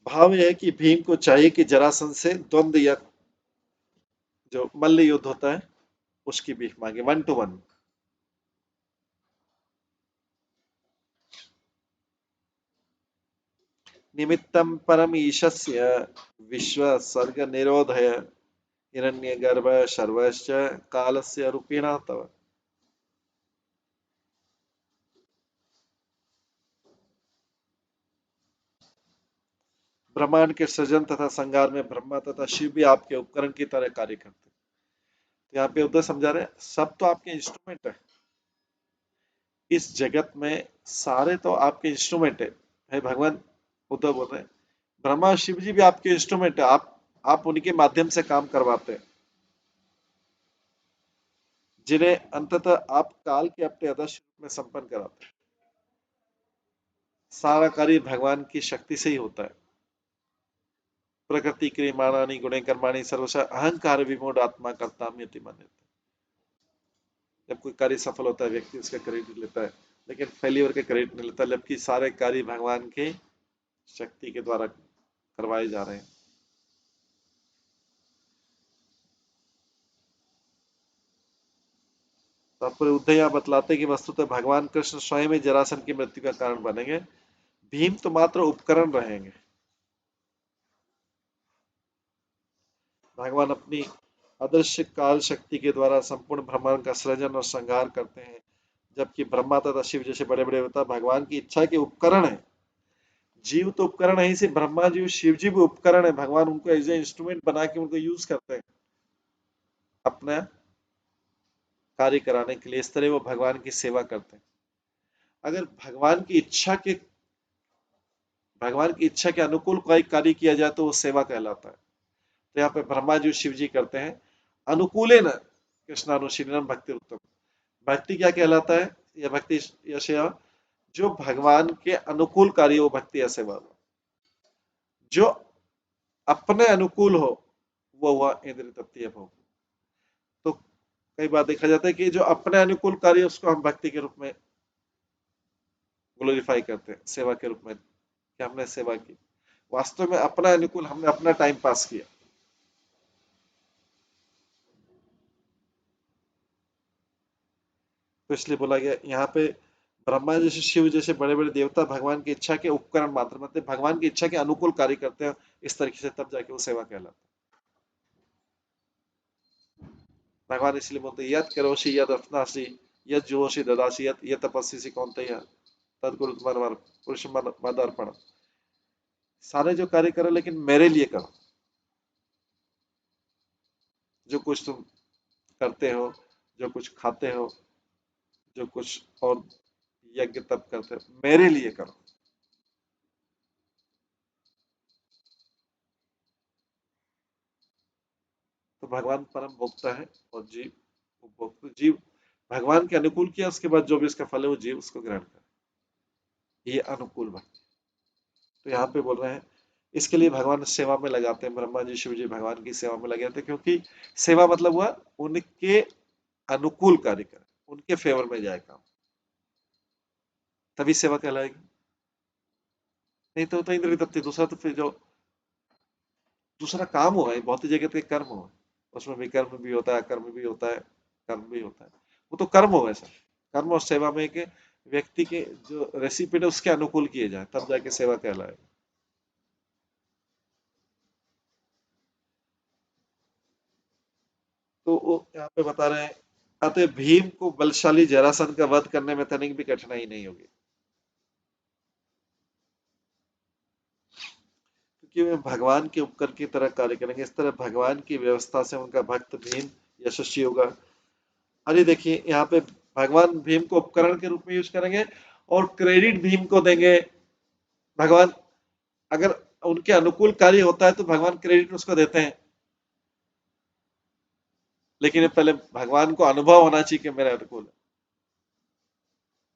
भाव यह है कि भीम को चाहिए कि जरासंध से द्वंद्व या जो मल्ल युद्ध होता है उसकी भीख मांगे, 1 to 1। निमित्तम परम ईशस्य विश्व सर्ग निरोधय हिरण्यगर्भ सर्वश्च कालस्य रूपिणा तव। ब्रह्मांड के सृजन तथा संहार में ब्रह्मा तथा शिव भी आपके उपकरण की तरह कार्य करते हैं। तो यहाँ पे उद्धव समझा रहे हैं सब तो आपके इंस्ट्रूमेंट है इस जगत में, सारे तो आपके इंस्ट्रूमेंट है भगवान। उद्धव बोल रहे हैं ब्रह्मा और शिव जी भी आपके इंस्ट्रूमेंट है, आप उनके माध्यम से काम करवाते हैं, जिन्हें अंततः आप काल के अपने आदर्श रूप में संपन्न कराते हैं। सारा कार्य भगवान की शक्ति से ही होता है। प्रकृति क्रियमाणानि गुणे कर्माणि सर्वश अहंकार विमूढ़ आत्मा कर्ताम्यति मन्यते। जब कोई कार्य सफल होता है व्यक्ति उसका क्रेडिट लेता है, लेकिन फेल्यूर के क्रेडिट नहीं लेता, जबकि सारे कार्य भगवान के शक्ति के द्वारा करवाए जा रहे हैं। तात्पर्य उद्धव यहाँ बतलाते कि वस्तुतः भगवान कृष्ण स्वयं ही जरासंध की मृत्यु का कारण बनेंगे, भीम तो मात्र उपकरण रहेंगे। भगवान अपनी अदृश्य काल शक्ति के द्वारा संपूर्ण ब्रह्मांड का सृजन और संहार करते हैं, जबकि ब्रह्मा तथा शिव जैसे बड़े बड़े देवता भगवान की इच्छा के उपकरण है। जीव तो उपकरण है ही, सिर्फ ब्रह्मा जी शिव जी भी उपकरण है। भगवान उनको एज ए इंस्ट्रूमेंट बना के उनको यूज करते हैं अपना कार्य कराने के लिए। इस तरह वो भगवान की सेवा करते हैं। अगर भगवान की इच्छा के अनुकूल कोई कार्य किया जाए तो वो सेवा कहलाता है। तो यहाँ पे ब्रह्मा जी शिव जी करते हैं अनुकूले न कृष्णानुशीलनम भक्ति उत्तम। भक्ति क्या कहलाता है? या भक्ति या सेवा जो भगवान के अनुकूल कार्य वो भक्ति या सेवा। जो अपने अनुकूल हो वो हुआ इंद्रिय तृतीय भोग। तो कई बार देखा जाता है कि जो अपने अनुकूल कार्य उसको हम भक्ति के रूप में ग्लोरीफाई करते हैं, सेवा के रूप में कि हमने सेवा की। वास्तव में अपना अनुकूल हमने अपना टाइम पास किया। तो इसलिए बोला गया यहाँ पे ब्रह्मा जैसे शिव जैसे बड़े बड़े देवता भगवान की इच्छा के उपकरण मात्र, मतलब भगवान की इच्छा के अनुकूल कार्य करते हैं इस तरीके से, तब जाके वो सेवा कहलाता है। भगवान इसलिए बोलते हैं यद करोषि यद अश्नासि यद जुहोषि ददासि यद यद तपस्वी से कौन्तेय तत्कुरु पुरुष मद अर्पण। सारे जो कार्य करो लेकिन मेरे लिए करो। जो कुछ तुम करते हो, जो कुछ खाते हो, जो कुछ और यज्ञ तप करते हो, मेरे लिए करो। तो भगवान परम भोक्ता है और जीव उपभोक्ता। जीव भगवान के अनुकूल किया, उसके बाद जो भी इसका फल है वो जीव उसको ग्रहण करे, ये अनुकूल भक्ति। तो यहाँ पे बोल रहे हैं इसके लिए भगवान सेवा में लगाते हैं, ब्रह्मा जी शिव जी भगवान की सेवा में लगे थे, क्योंकि सेवा मतलब हुआ उनके अनुकूल कार्य करें, उनके फेवर में जाए काम, तभी सेवा कहलाएगी। नहीं तो इंद्रिय तृप्ति, दूसरा तो फिर जो दूसरा काम हुआ है भौतिक जगत के कर्म हुआ, उसमें विकर्म भी होता है, कर्म भी होता है, कर्म भी होता है, वो तो कर्म हो सर। कर्म और सेवा में के व्यक्ति के जो रेसिपिट है उसके अनुकूल किए जाए तब जाके सेवा कहलाए। तो वो यहाँ पे बता रहे हैं अतः भीम को बलशाली जरासंध का वध करने में तनिक भी कठिनाई नहीं होगी, क्योंकि वे भगवान के उपकर की तरह कार्य करेंगे। इस तरह भगवान की व्यवस्था से उनका भक्त भीम यशस्वी होगा। अरे देखिए यहाँ पे भगवान भीम को उपकरण के रूप में यूज करेंगे और क्रेडिट भीम को देंगे। भगवान अगर उनके अनुकूल कार्य होता है तो भगवान क्रेडिट उसको देते हैं, लेकिन पहले भगवान को अनुभव होना चाहिए कि मेरे अनुकूल है।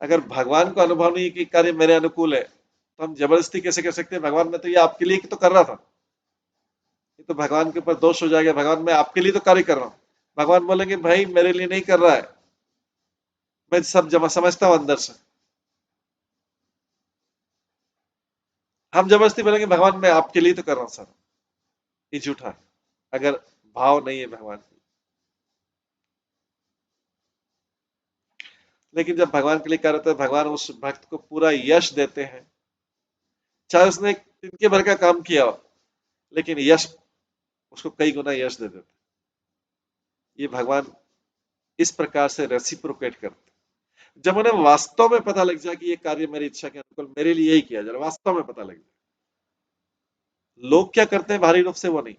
अगर भगवान को अनुभव नहीं कि कार्य मेरे अनुकूल है तो हम जबरदस्ती कैसे कर सकते हैं भगवान, मैं तो ये आपके लिए तो कर रहा था, ये तो भगवान के ऊपर दोष हो जाएगा, भगवान मैं आपके लिए तो कार्य कर रहा हूँ। भगवान बोलेंगे भाई मेरे लिए नहीं कर रहा है, मैं सब जमा समझता हूं अंदर से। हम जबरदस्ती बोलेंगे भगवान मैं आपके लिए तो कर रहा हूं सर, ये झूठा है अगर भाव नहीं है भगवान की। लेकिन जब भगवान के लिए कार्य होता है भगवान उस भक्त को पूरा यश देते हैं, चाहे उसने तिनके भर का काम किया हो, लेकिन यश उसको कई गुना यश दे देते हैं। ये भगवान इस प्रकार से रेसिप्रोकेट करते हैं। जब उन्हें वास्तव में पता लग जाए कि ये कार्य मेरी इच्छा के अनुकूल मेरे लिए ही किया जाए, वास्तव में पता लग जाए, लोग क्या करते हैं भारी रूप से वो नहीं।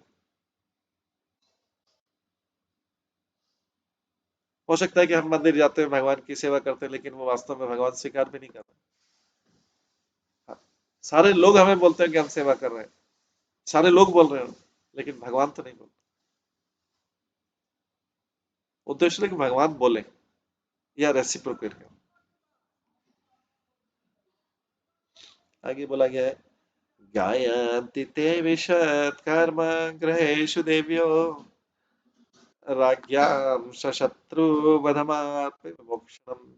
हो सकता है कि हम मंदिर जाते हैं भगवान की सेवा करते हैं लेकिन वो वास्तव में भगवान स्वीकार भी नहीं करते। हाँ, सारे लोग हमें बोलते हैं कि हम सेवा कर रहे हैं, सारे लोग बोल रहे हैं, लेकिन भगवान तो नहीं बोलते। उद्देश्य है कि भगवान बोले या रेसिप्रोकेट करें। आगे बोला गया है गायन्ति ते विशत कर्म ग्रहेषु देव्यो राज्ञां सशत्रु वधमात्म मोक्षणम्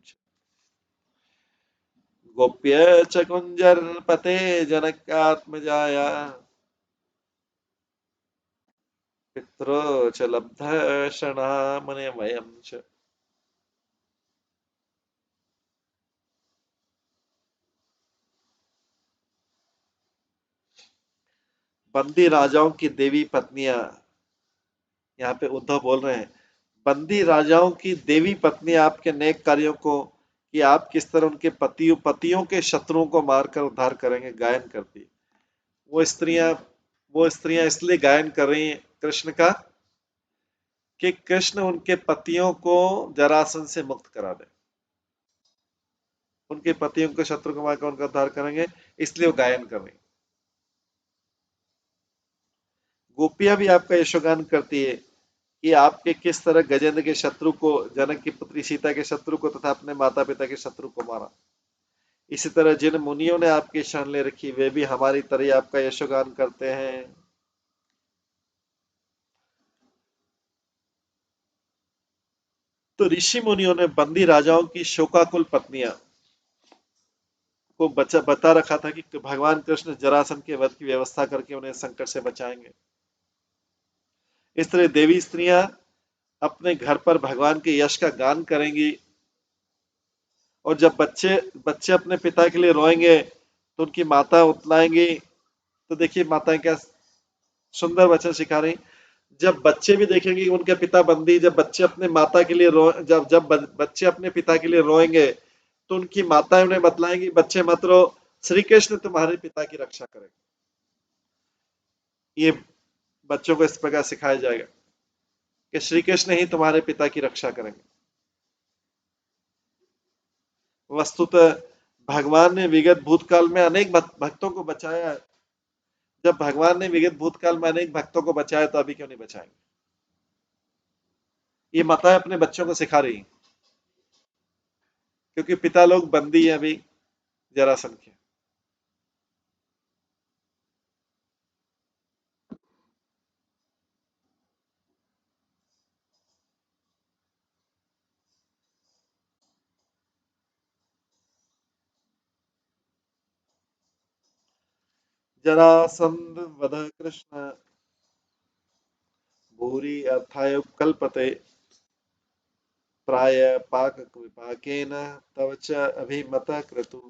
गोप्य च कुञ्जरपते जनकात्मजाया पित्रो च लब्धशरणामनिमयम् च। बंदी राजाओं की देवी पत्नियां, यहाँ पे उद्धव बोल रहे हैं बंदी राजाओं की देवी पत्नी आपके नेक कार्यों को कि आप किस तरह उनके पतियों के शत्रुओं को मारकर उद्धार करेंगे गायन करती। वो स्त्रियां वो स्त्रियां इसलिए गायन कर रही हैं कृष्ण का कि कृष्ण उनके पतियों को जरासंध से मुक्त करा दे, उनके पतियों के शत्रु को मारकर उनका उद्धार करेंगे, इसलिए वो गायन कर रही। गोपियां भी आपका यशोगान करती है कि आपके किस तरह गजेंद्र के शत्रु को, जनक की पुत्री सीता के शत्रु को तथा अपने माता पिता के शत्रु को मारा। इसी तरह जिन मुनियों ने आपकी शरण ले रखी वे भी हमारी तरह ही आपका यशोगान करते हैं। तो ऋषि मुनियों ने बंदी राजाओं की शोकाकुल पत्नियां को बता रखा था कि भगवान कृष्ण जरासंध के वध की व्यवस्था करके उन्हें संकट से बचाएंगे। इस तरह देवी स्त्रियां अपने घर पर भगवान के यश का गान करेंगी और जब बच्चे बच्चे अपने पिता के लिए रोएंगे तो उनकी माता उतलाएंगी। तो देखिए माताएं क्या सुंदर वचन सिखा रही। जब बच्चे भी देखेंगे कि उनके पिता बंदी, जब बच्चे अपने माता के लिए रो जब जब बच्चे अपने पिता के लिए रोएंगे तो उनकी माताएं उन्हें बतलाएंगी, बच्चे मत रो, श्री कृष्ण तुम्हारे पिता की रक्षा करेंगे। ये बच्चों को इस प्रकार सिखाया जाएगा कि श्री कृष्ण ही तुम्हारे पिता की रक्षा करेंगे। वस्तुतः भगवान ने विगत भूतकाल में अनेक भक्तों को बचाया है। जब भगवान ने विगत भूतकाल में अनेक भक्तों को बचाया तो अभी क्यों नहीं बचाएंगे? ये माताएं अपने बच्चों को सिखा रही हैं, क्योंकि पिता लोग बंदी है अभी जरासंध के। जरासंध वध कृष्ण भूरि अर्थाय कल्पते प्राय पाक विपाकेन तव च अभिमत क्रतु।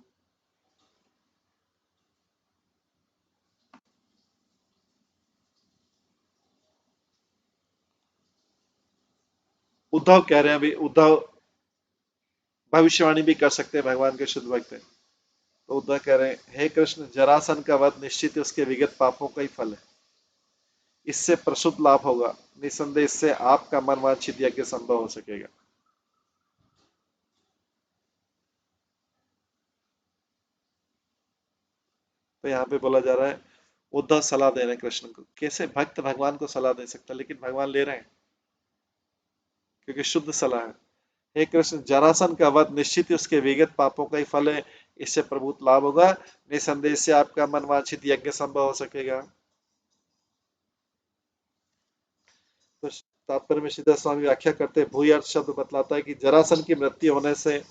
उद्धव कह रहे हैं, अभी उद्धव भविष्यवाणी भी कर सकते हैं, भगवान के शुद्ध भक्त हैं। तो उद्धव कह रहे हैं, हे कृष्ण, जरासन का वध निश्चित ही उसके विगत पापों का ही फल है। इससे प्रसूत लाभ होगा, निसंदेह इससे आपका मनवांछित यज्ञ संभव हो सकेगा। तो यहाँ पे बोला जा रहा है, उद्धव सलाह दे रहे हैं कृष्ण को। कैसे भक्त भगवान को सलाह दे सकता, लेकिन भगवान ले रहे हैं क्योंकि शुद्ध सलाह है। हे कृष्ण, जरासन का वध निश्चित ही उसके विगत पापों का ही फल है, इससे प्रभुत लाभ होगा, निसंदेह से आपका मनवांछित यज्ञ संभव हो सकेगा। तो तात्पर्य में सीधा स्वामी व्याख्या करते हैं, भूय अर्थ शब्द बतलाता है कि जरासन की मृत्यु होने से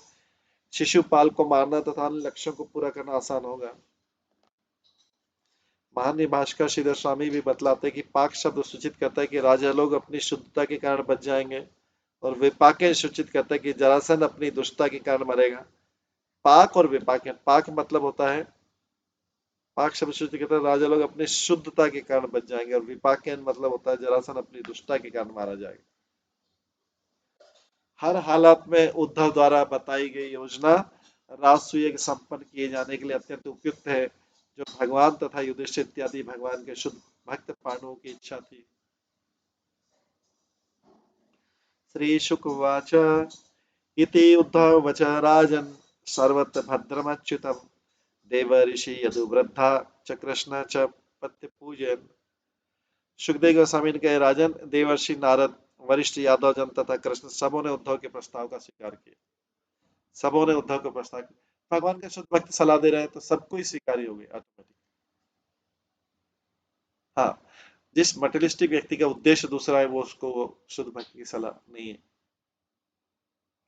शिशुपाल को मारना तथा अन्य लक्ष्यों को पूरा करना आसान होगा। महान भाष्कर श्रीधर स्वामी भी बतलाते हैं कि पाक शब्द सूचित करता है कि राजा लोग अपनी शुद्धता के कारण बच जाएंगे, और विपाके सूचित करता है कि जरासन अपनी दुष्टता के कारण मरेगा। पाक और विपाकन, पाक मतलब होता है, पाक शब्द सूचित करता है राजा लोग अपनी शुद्धता के कारण बच जाएंगे, और विपाकन मतलब होता है जरासन अपनी दुष्टता के कारण मारा जाएगा। हर हालत में उद्धव द्वारा बताई गई योजना राजसूय संपन्न किए जाने के लिए अत्यंत उपयुक्त है, जो भगवान तथा युधिष्ठिर इत्यादि भगवान के शुद्ध भक्त पांडवों की इच्छा थी। श्री शुकवाच इति उद्धव वच राजन् सर्वत्र भद्रमच्युतम् देव ऋषि यदुवृद्धा च कृष्ण च पत्य पूजन। सुखदेव गोस्वामी ने कहे, राजन, देवर्षि नारद, वरिष्ठ यादव जन तथा कृष्ण सबों ने उद्धव के प्रस्ताव का स्वीकार किया। सबों ने उद्धव का प्रस्ताव किया। भगवान के शुद्ध भक्त सलाह दे रहे हैं तो सबको ही स्वीकारी हो गई ऑटोमेटिक। हाँ, जिस मटेरियलिस्टिक व्यक्ति का उद्देश्य दूसरा है वो उसको शुद्ध भक्ति की सलाह नहीं है,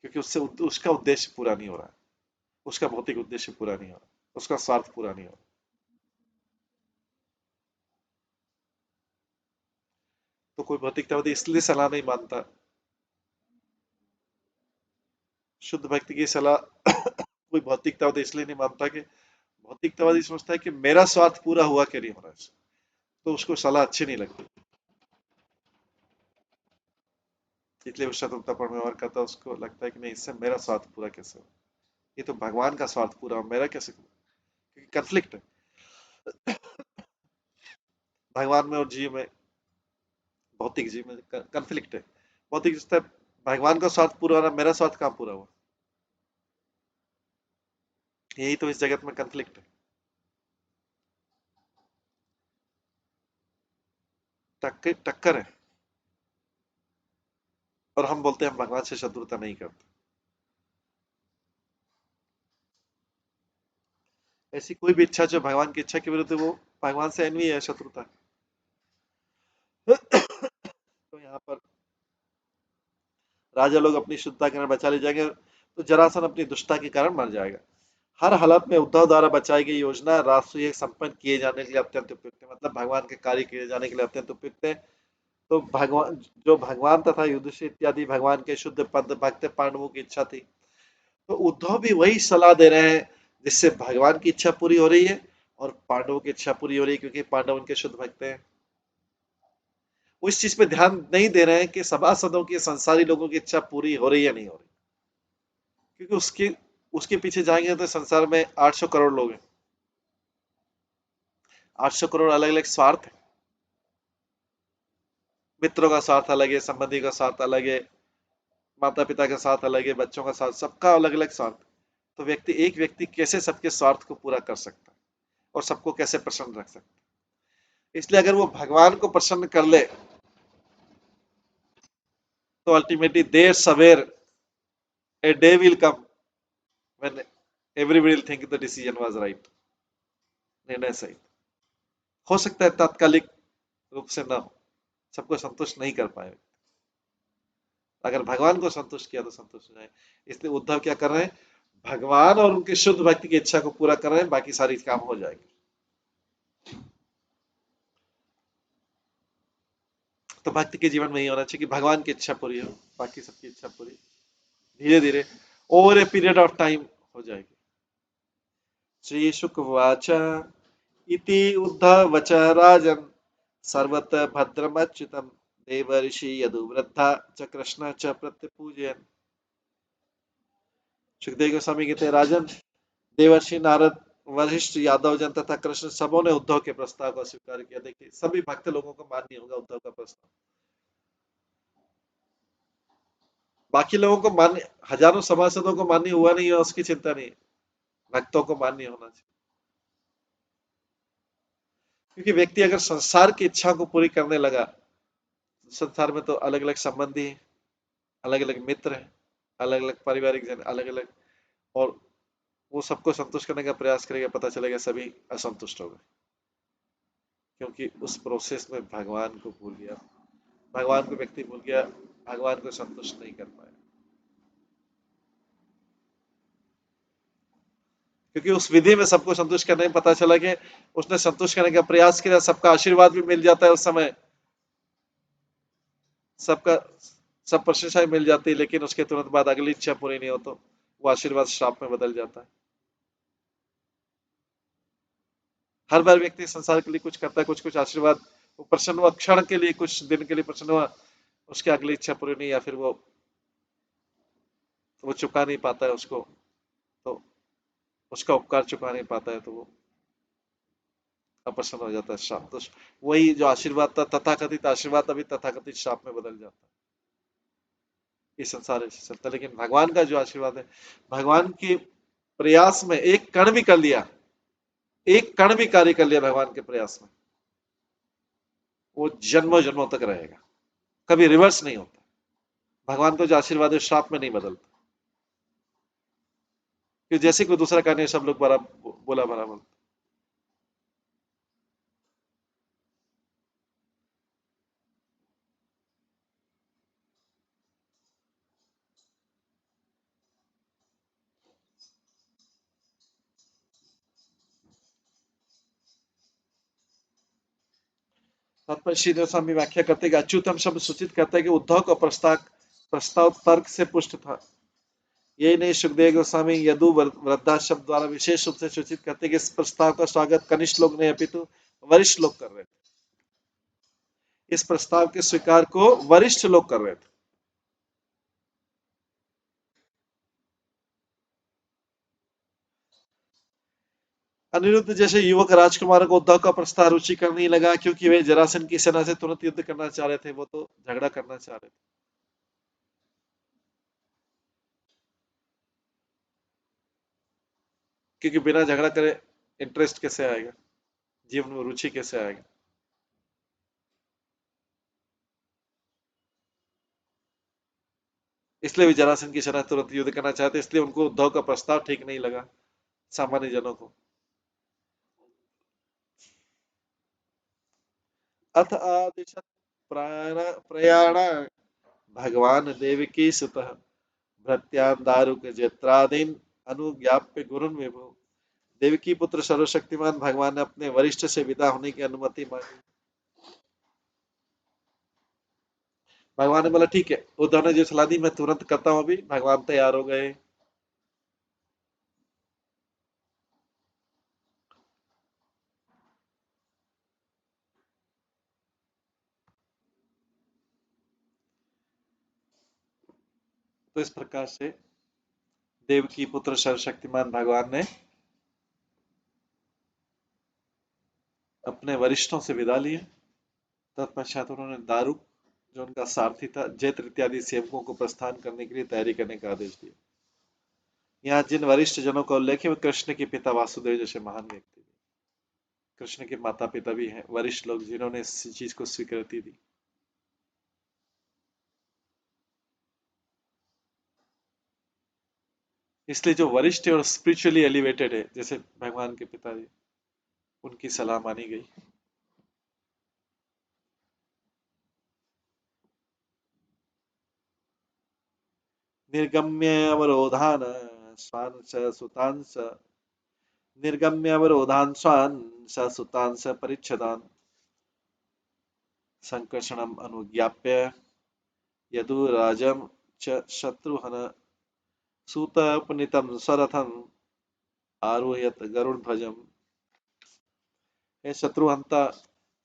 क्योंकि उससे उसका उद्देश्य पूरा नहीं हो रहा है, उसका भौतिक उद्देश्य पूरा नहीं हो रहा, उसका स्वार्थ पूरा नहीं हो रहा। तो कोई भौतिकतावादी इसलिए सलाह नहीं मानता, शुद्ध भक्ति की सलाह कोई भौतिकतावादी इसलिए नहीं मानता कि भौतिकतावादी समझता है कि मेरा स्वार्थ पूरा हुआ कि नहीं हो रहा है, तो उसको सलाह अच्छी नहीं लगती, इसलिए वो स्वतंत्रता में व्यवहार करता है। उसको लगता है कि नहीं, इससे मेरा स्वार्थ पूरा कैसे हो, ये तो भगवान का स्वार्थ पूरा हो, मेरा कैसे, क्योंकि कंफ्लिक्ट है भगवान में और जीव में, भौतिक जीव में कंफ्लिक्ट है। भौतिक जिस तरह भगवान का स्वार्थ पूरा हो रहा, मेरा स्वार्थ कहाँ पूरा हुआ, यही तो इस जगत में कंफ्लिक्ट है, टक्कर टक्कर है। और हम बोलते हैं हम भगवान से शत्रुता नहीं करते। ऐसी कोई भी इच्छा जो भगवान की इच्छा के विरुद्ध, वो भगवान से एनवी है, शत्रुता। तो यहाँ पर राजा लोग अपनी शुद्धता के कारण बचा ले जाएंगे, तो जरासन अपनी दुष्टता के कारण मर जाएगा। हर हालत में उद्धव द्वारा बचाई गई योजना राष्ट्रीय संपन्न किए जाने के लिए अत्यंत उपयुक्त है, मतलब भगवान के कार्य किए जाने के लिए अत्यंत उपयुक्त है। तो भगवान, जो भगवान तथा युधिष्ठिर इत्यादि भगवान के शुद्ध पद भक्त पांडवों की इच्छा थी, तो उद्धव भी वही सलाह दे रहे हैं जिससे भगवान की इच्छा पूरी हो रही है और पांडवों की इच्छा पूरी हो रही है, क्योंकि पांडव उनके शुद्ध भक्त हैं। वो इस चीज पे ध्यान नहीं दे रहे हैं कि सभासदों की, संसारी लोगों की इच्छा पूरी हो रही है नहीं हो रही, क्योंकि उसके उसके पीछे जाएंगे तो संसार में 800 करोड़ लोग हैं। 800 करोड़ अलग अलग स्वार्थ है। मित्रों का स्वार्थ अलग है, संबंधी का स्वार्थ अलग है, माता पिता का साथ अलग है, बच्चों का साथ, सबका अलग अलग स्वार्थ। तो एक व्यक्ति कैसे सबके स्वार्थ को पूरा कर सकता है और सबको कैसे प्रसन्न रख सकता है? इसलिए अगर वो भगवान को प्रसन्न कर ले तो अल्टीमेटली देर सवेर a day will come when everybody will think the decision was right. निर्णय सही हो सकता है, तात्कालिक रूप से ना हो, सबको संतुष्ट नहीं कर पाए, अगर भगवान को संतुष्ट किया तो संतुष्ट हो जाए। इसलिए उद्धव क्या कर रहे हैं, भगवान और उनके शुद्ध भक्ति की इच्छा को पूरा कर रहे हैं, बाकी सारी काम हो जाएगी। तो भक्ति के जीवन में ही होना चाहिए कि भगवान की इच्छा पूरी हो, बाकी सबकी इच्छा पूरी धीरे धीरे over a period of time हो जाएगी। श्री शुकवाच इति उद्धवच राजन सर्वत भद्रमच्युतम देवर्षि यदुवृद्धा च कृष्ण च प्रत्यपूजयन्। सुखदेव गोस्वामी कहते हैं, राजन, देवर्षि नारद, वशिष्ठ, यादव जन तथा कृष्ण सबों ने उद्धव के प्रस्ताव को स्वीकार किया। देखिए सभी भक्त लोगों को मान्य होगा उद्धव का प्रस्ताव, बाकी लोगों को मान्य, हजारों सभासदों को मान्य हुआ नहीं है उसकी चिंता नहीं, भक्तों को मान्य होना चाहिए। क्योंकि व्यक्ति अगर संसार की इच्छा को पूरी करने लगा, संसार में तो अलग अलग संबंधी हैं, अलग अलग मित्र हैं, अलग अलग पारिवारिक जन, अलग अलग, और वो सबको संतुष्ट करने का प्रयास करेगा, पता चलेगा सभी असंतुष्ट हो गए, क्योंकि उस प्रोसेस में भगवान को भूल गया, भगवान को व्यक्ति भूल गया, भगवान को संतुष्ट नहीं कर पाया। क्योंकि उस विधि में सबको संतुष्ट करने में पता चला कि उसने संतुष्ट करने का प्रयास किया, सबका आशीर्वाद भी मिल जाता है उस समय, सबका सब प्रशंसा मिल जाती है, लेकिन उसके तुरंत बाद अगली इच्छा पूरी नहीं हो तो वो आशीर्वाद श्राप में बदल जाता है। हर बार व्यक्ति संसार के लिए कुछ करता है, कुछ कुछ आशीर्वाद, वो प्रसन्न हुआ क्षण के लिए, कुछ दिन के लिए प्रसन्न हुआ, उसकी अगली इच्छा पूरी नहीं, या फिर वो चुका नहीं पाता है उसको, तो उसका उपकार चुका नहीं पाता है, तो वो अप्रसन्न हो जाता है, श्राप। तो वही जो आशीर्वाद था, तथाकथित आशीर्वाद, अभी तथाकथित श्राप में बदल जाता है। ये संसार ऐसे चलता है, लेकिन भगवान का जो आशीर्वाद है, भगवान के प्रयास में एक कण भी कर लिया, एक कण भी कार्य कर लिया भगवान के प्रयास में, वो जन्मों जन्मों तक रहेगा, कभी रिवर्स नहीं होता। भगवान को जो आशीर्वाद है श्राप में नहीं बदलता, कि जैसे कोई दूसरा कार्य सब लोग बड़ा बोला भरा बोलते। तात्पर्य श्री गोस्वामी व्याख्या करते हैं कि अच्युतम शब्द सूचित करता है कि उद्धव का प्रस्ताव प्रस्ताव तर्क से पुष्ट था। यही नहीं, सुखदेव गोस्वामी यदु वृद्धा शब्द द्वारा विशेष रूप से सूचित करते हैं कि इस प्रस्ताव का स्वागत कनिष्ठ लोग नहीं अपितु वरिष्ठ लोग कर रहे थे। इस प्रस्ताव के स्वीकार को वरिष्ठ लोग कर रहे थे। अनिरुद्ध जैसे युवक राजकुमारों को उद्धव का प्रस्ताव रुचिकर नहीं लगा, क्योंकि वे जरासंध की सेना से तुरंत युद्ध करना चाह रहे थे, वो तो झगड़ा करना चाह रहे थे। क्योंकि बिना झगड़ा करे इंटरेस्ट कैसे आएगा, जीवन में रुचि कैसे आएगा। इसलिए वे जरासंध की सेना तुरंत युद्ध करना चाहते, इसलिए उनको उद्धव का प्रस्ताव ठीक नहीं लगा सामान्य जनों को। अथ आदिशत प्रयाण भगवान देवकी सुतः भृत्यान दारुक जत्रादीन अनुज्ञाप्य गुरुन विभु। देवकी पुत्र सर्वशक्तिमान भगवान ने अपने वरिष्ठ से विदा होने की अनुमति मांगी। भगवान ने बोला ठीक है, उद्धव ने जो सलाह दी मैं तुरंत करता हूँ, अभी भगवान तैयार हो गए। तो इस प्रकार से देव की पुत्र सर्वशक्तिमान भगवान ने अपने वरिष्ठों से विदा लिए। तत्पश्चात उन्होंने दारुक, जो उनका सारथी था, जैत्र इत्यादि सेवकों को प्रस्थान करने के लिए तैयारी करने का आदेश दिया। यहाँ जिन वरिष्ठ जनों का उल्लेख है वे कृष्ण के पिता वासुदेव जैसे महान व्यक्ति थे। कृष्ण के माता पिता भी हैं वरिष्ठ लोग जिन्होंने इस चीज को स्वीकृति दी। इसलिए जो वरिष्ठ और स्पिरिचुअली एलिवेटेड है, जैसे भगवान के पिताजी, उनकी सलाह मानी गई। निर्गम्य अवरोधान स्वान स सुतान स निर्गम्य अवरोधान स्वान स सुतान स परिच्छदान संकर्षणम अनुज्ञाप्य यदुराजम च शत्रुहन सूतपनितं सरथं आरुह्यत गरुड़ ध्वजम। हे शत्रुहंता,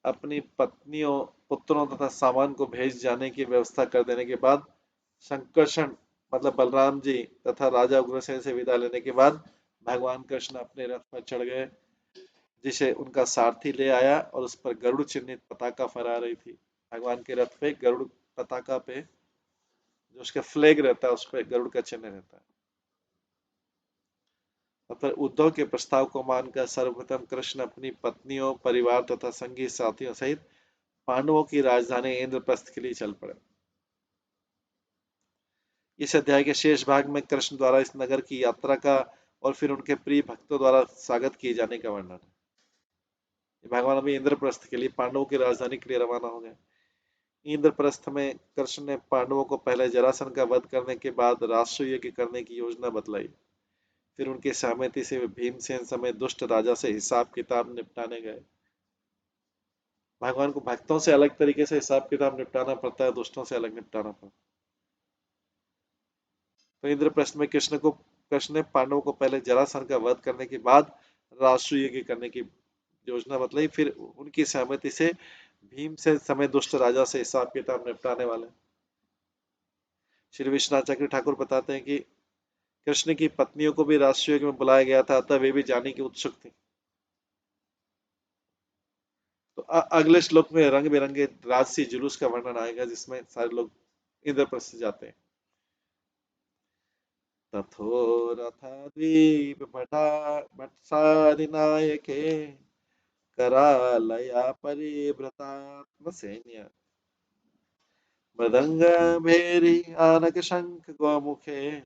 अपनी पत्नियों, पुत्रों तथा सामान को भेज जाने की व्यवस्था कर देने के बाद संकर्षण मतलब बलराम जी तथा राजा उग्रसेन से विदा लेने के बाद भगवान कृष्ण अपने रथ पर चढ़ गए, जिसे उनका सारथी ले आया और उस पर गरुड़ चिन्हित पताका फहरा रही थी। भगवान के रथ पे गरुड़ पताका पे जो उसका फ्लैग रहता है उस पर गरुड़ का चिन्ह रहता है। अतः उद्धव के प्रस्ताव को मानकर सर्वप्रथम कृष्ण अपनी पत्नियों, परिवार तथा संगी साथियों सहित पांडवों की राजधानी इंद्रप्रस्थ के लिए चल पड़े। इस अध्याय के शेष भाग में कृष्ण द्वारा इस नगर की यात्रा का और फिर उनके प्रिय भक्तों द्वारा स्वागत किए जाने का वर्णन है। भगवान अभी इंद्रप्रस्थ के लिए पांडवों की राजधानी के लिए रवाना हो गए। इंद्रप्रस्थ में कृष्ण ने पांडवों को पहले जरासंध का वध करने के बाद राष्ट्र यज्ञ करने की योजना बतलाई। फिर उनकी सहमति से वे भीमसेन समेत दुष्ट राजा से हिसाब किताब निपटाने गए। भगवान को भक्तों से अलग तरीके से हिसाब किताब निपटाना पड़ता है, दुष्टों से अलग निपटाना पड़ता है। तो इंद्रप्रस्थ में कृष्ण ने पांडवों को पहले जरासंध का वध करने के बाद राष्ट्र यज्ञ करने की योजना बतलाई। फिर उनकी सहमति से भीमसेन समेत दुष्ट राजा से हिसाब किताब निपटाने वाले। श्री विश्वनाथ चक्र ठाकुर बताते हैं कि कृष्ण की पत्नियों को भी राष्ट्रीय यज्ञ में बुलाया गया था, अतः वे भी जाने की उत्सुक थी। तो अगले श्लोक में रंग बिरंगे राजसी जुलूस का वर्णन आएगा जिसमें सारे लोग इंद्रप्रस्थ जाते हैं। तथो रथाद्वीप भट्टादिनायके करालया परिभ्रतात्म सैन्य मृदंग भेरी आनक शंख गौमुखे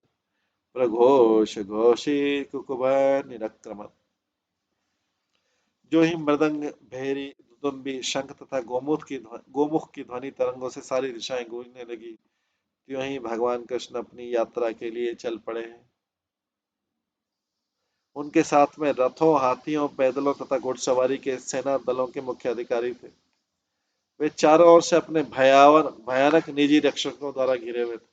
प्रघोष घोषी कुकुभ निरक्रमत्। जो ही मृदंग, भेरी, दुदुम्बी, शंख तथा गोमुख की ध्वनि तरंगों से सारी दिशाएं गूंजने लगी, त्यों ही भगवान कृष्ण अपनी यात्रा के लिए चल पड़े हैं। उनके साथ में रथों, हाथियों, पैदलों तथा घुड़सवारी के सेना दलों के मुख्य अधिकारी थे। वे चारों ओर से अपने भयानक निजी रक्षकों द्वारा घिरे हुए थे।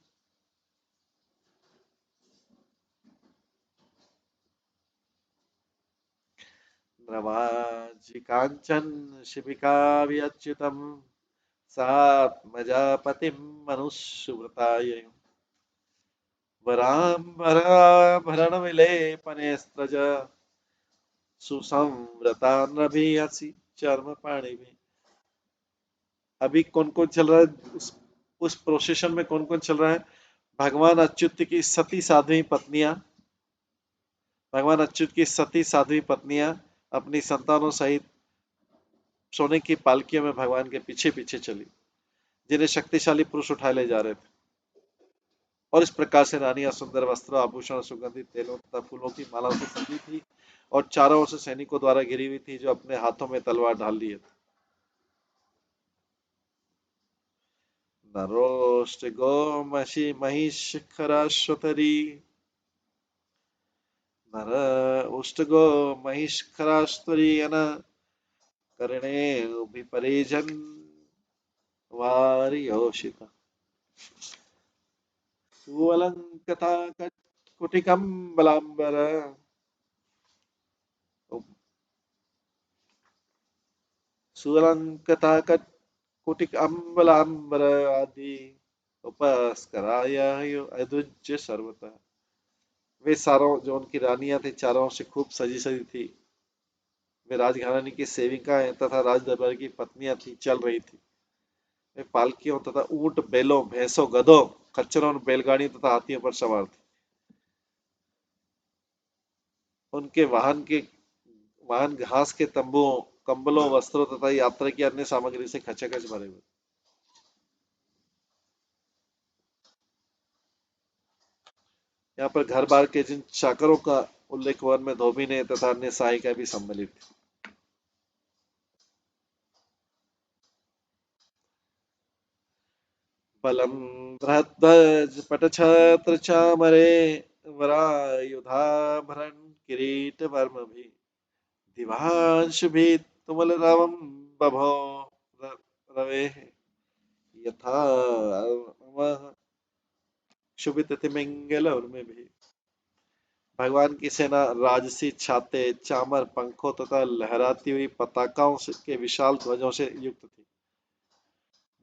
नवाजिकांचन शिबिकाव्यच्युतम् सात्मजापतिं मनुष्यवृताय वराम्बराभरणविलेपनेस्त्रज सुसंवृतानभियसि चर्म पाणि में। अभी कौन कौन चल रहा है उस प्रोसेशन में? कौन कौन चल रहा है? भगवान अच्युत की सती साध्वी पत्नियां, भगवान अच्युत की सती साध्वी पत्नियां अपनी संतानों सहित सोने की पालकियों में भगवान के पीछे पीछे चली, जिन्हें शक्तिशाली पुरुष उठाए ले जा रहे थे। और इस प्रकार से रानियां सुंदर वस्त्र, आभूषण, सुगंधित तेलों तथा फूलों की मालाओं से सजी थी और चारों ओर से सैनिकों द्वारा घिरी हुई थी जो अपने हाथों में तलवार ढाल लिए थे। नरोष्टगो महिषखराश्वतरी नर उष्टगो महिषखराश्वतरी कर्णे वारियोषित सुअलंकथा कुटिकम्बलांबर सुअलंकथा कुटिक अम्बलांबर आदि उपस्कराय अदुज्य सर्वतः। वे चारों जो उनकी रानियां थी चारों से खूब सजी सजी थी। वे राजघराने की सेविकाएं तथा राज दरबार की पत्नियां थी चल रही थी। वे पालकियों तथा ऊंट बैलों भैंसों गधों खच्चरों और बैलगाड़ियों तथा हाथियों पर सवार थे। उनके वाहन घास के तंबुओं कंबलों वस्त्रों तथा यात्रा की अन्य सामग्री से खचाखच भरे हुए। यहाँ पर घर बार के जिन चाकरों का उल्लेख वन में धोबी ने तथा अन्य सहायिका भी सम्मिलित थी। बलम बृहद्ध्वज पटछत्र चामरे वरायुधाभरण किरीट वर्म भी दिवांशु भी तुमल रवम बभो रवे यथा क्षुभित तिमिंगल उर्मि भी। भगवान की सेना राजसी छाते चामर पंखों तथा लहराती हुई पताकाओं के विशाल ध्वजों से युक्त थी।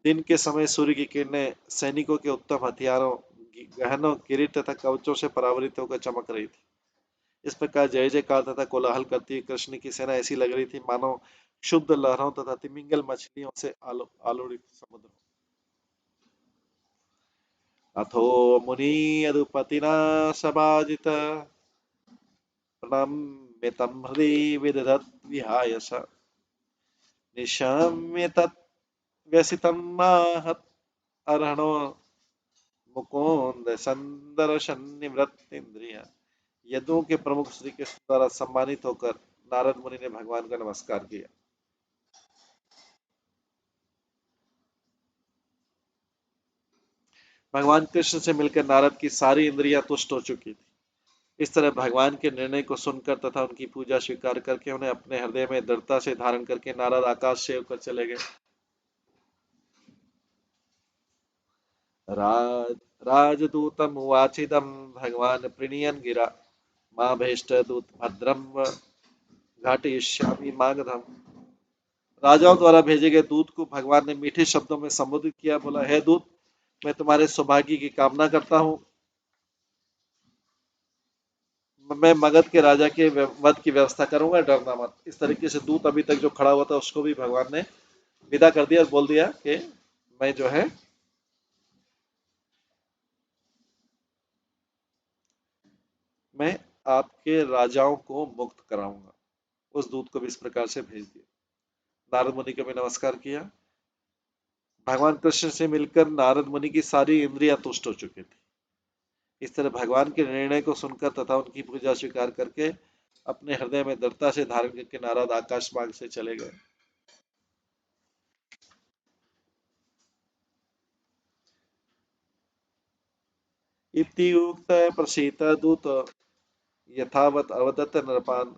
दिन के समय सूर्य की किरणें सैनिकों के उत्तम हथियारों गहनों किरीट तथा कवचों से परावृत होकर चमक रही थी। इस प्रकार जय जयकार तथा कोलाहल करती हुई कृष्ण की सेना ऐसी लग रही थी मानो शुद्ध लहरों तथा तिमिंगल मछलियों से आलोड़ित समुद्र। अथो मुनि यदुपतिना सभाजित प्रणम्य तं हृदि विदधत् विहाय स निशम्य तत् व्यसितं महत् अर्हणो मुकुंद संदर्शन निवृत्त इंद्रिय। यदुओं के प्रमुख श्री कृष्ण द्वारा सम्मानित होकर नारद मुनि ने भगवान का नमस्कार किया। भगवान कृष्ण से मिलकर नारद की सारी इंद्रियां तुष्ट हो चुकी थी। इस तरह भगवान के निर्णय को सुनकर तथा उनकी पूजा स्वीकार करके उन्हें अपने हृदय में दृढ़ता से धारण करके नारद आकाश से होकर चले गए। राज राजदूतम उवाचिदम भगवान प्रणीयन गिरा माँ भेष्ट दूत भद्रम घाटयिष्यामि मागधम। राजाओं द्वारा भेजे गए दूत को भगवान ने मीठे शब्दों में संबोधित किया। बोला, हे दूत, मैं तुम्हारे सौभाग्य की कामना करता हूँ। मैं मगध के राजा के वध की व्यवस्था करूंगा, डरना मत। इस तरीके से दूत अभी तक जो खड़ा हुआ था उसको भी भगवान ने विदा कर दिया और बोल दिया कि मैं जो है मैं आपके राजाओं को मुक्त कराऊंगा। उस दूत को भी इस प्रकार से भेज दिया। नारद मुनि को भी नमस्कार किया। भगवान कृष्ण से मिलकर नारद मुनि की सारी इंद्रियां तुष्ट हो चुकी थी। इस तरह भगवान के निर्णय को सुनकर तथा उनकी पूजा स्वीकार करके अपने हृदय में दृढ़ता से धारण करके नारद आकाश मार्ग से चले गए। इति उक्त प्रसीत दूत यथावत अवदत्त नृपान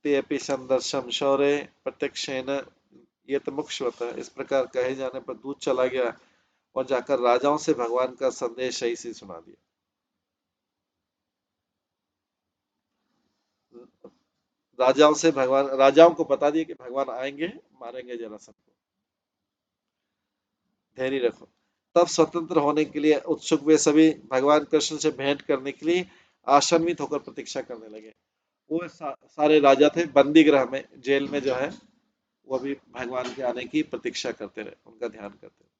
ते अपि संदर्शम शौर्य प्रत्यक्षेन यतमुक्षवत। इस प्रकार कहे जाने पर दूत चला गया और जाकर राजाओं से भगवान का संदेश सही से सुना दिया। राजाओं को बता दिया कि भगवान आएंगे, मारेंगे जरासंध को, धैर्य रखो। तब स्वतंत्र होने के लिए उत्सुक वे सभी भगवान कृष्ण से भेंट करने के लिए आशान्वित होकर प्रतीक्षा करने लगे। वो सारे राजा थे बंदी गृह में, जेल में जो है वो भी भगवान के आने की प्रतीक्षा करते रहे, उनका ध्यान करते रहे।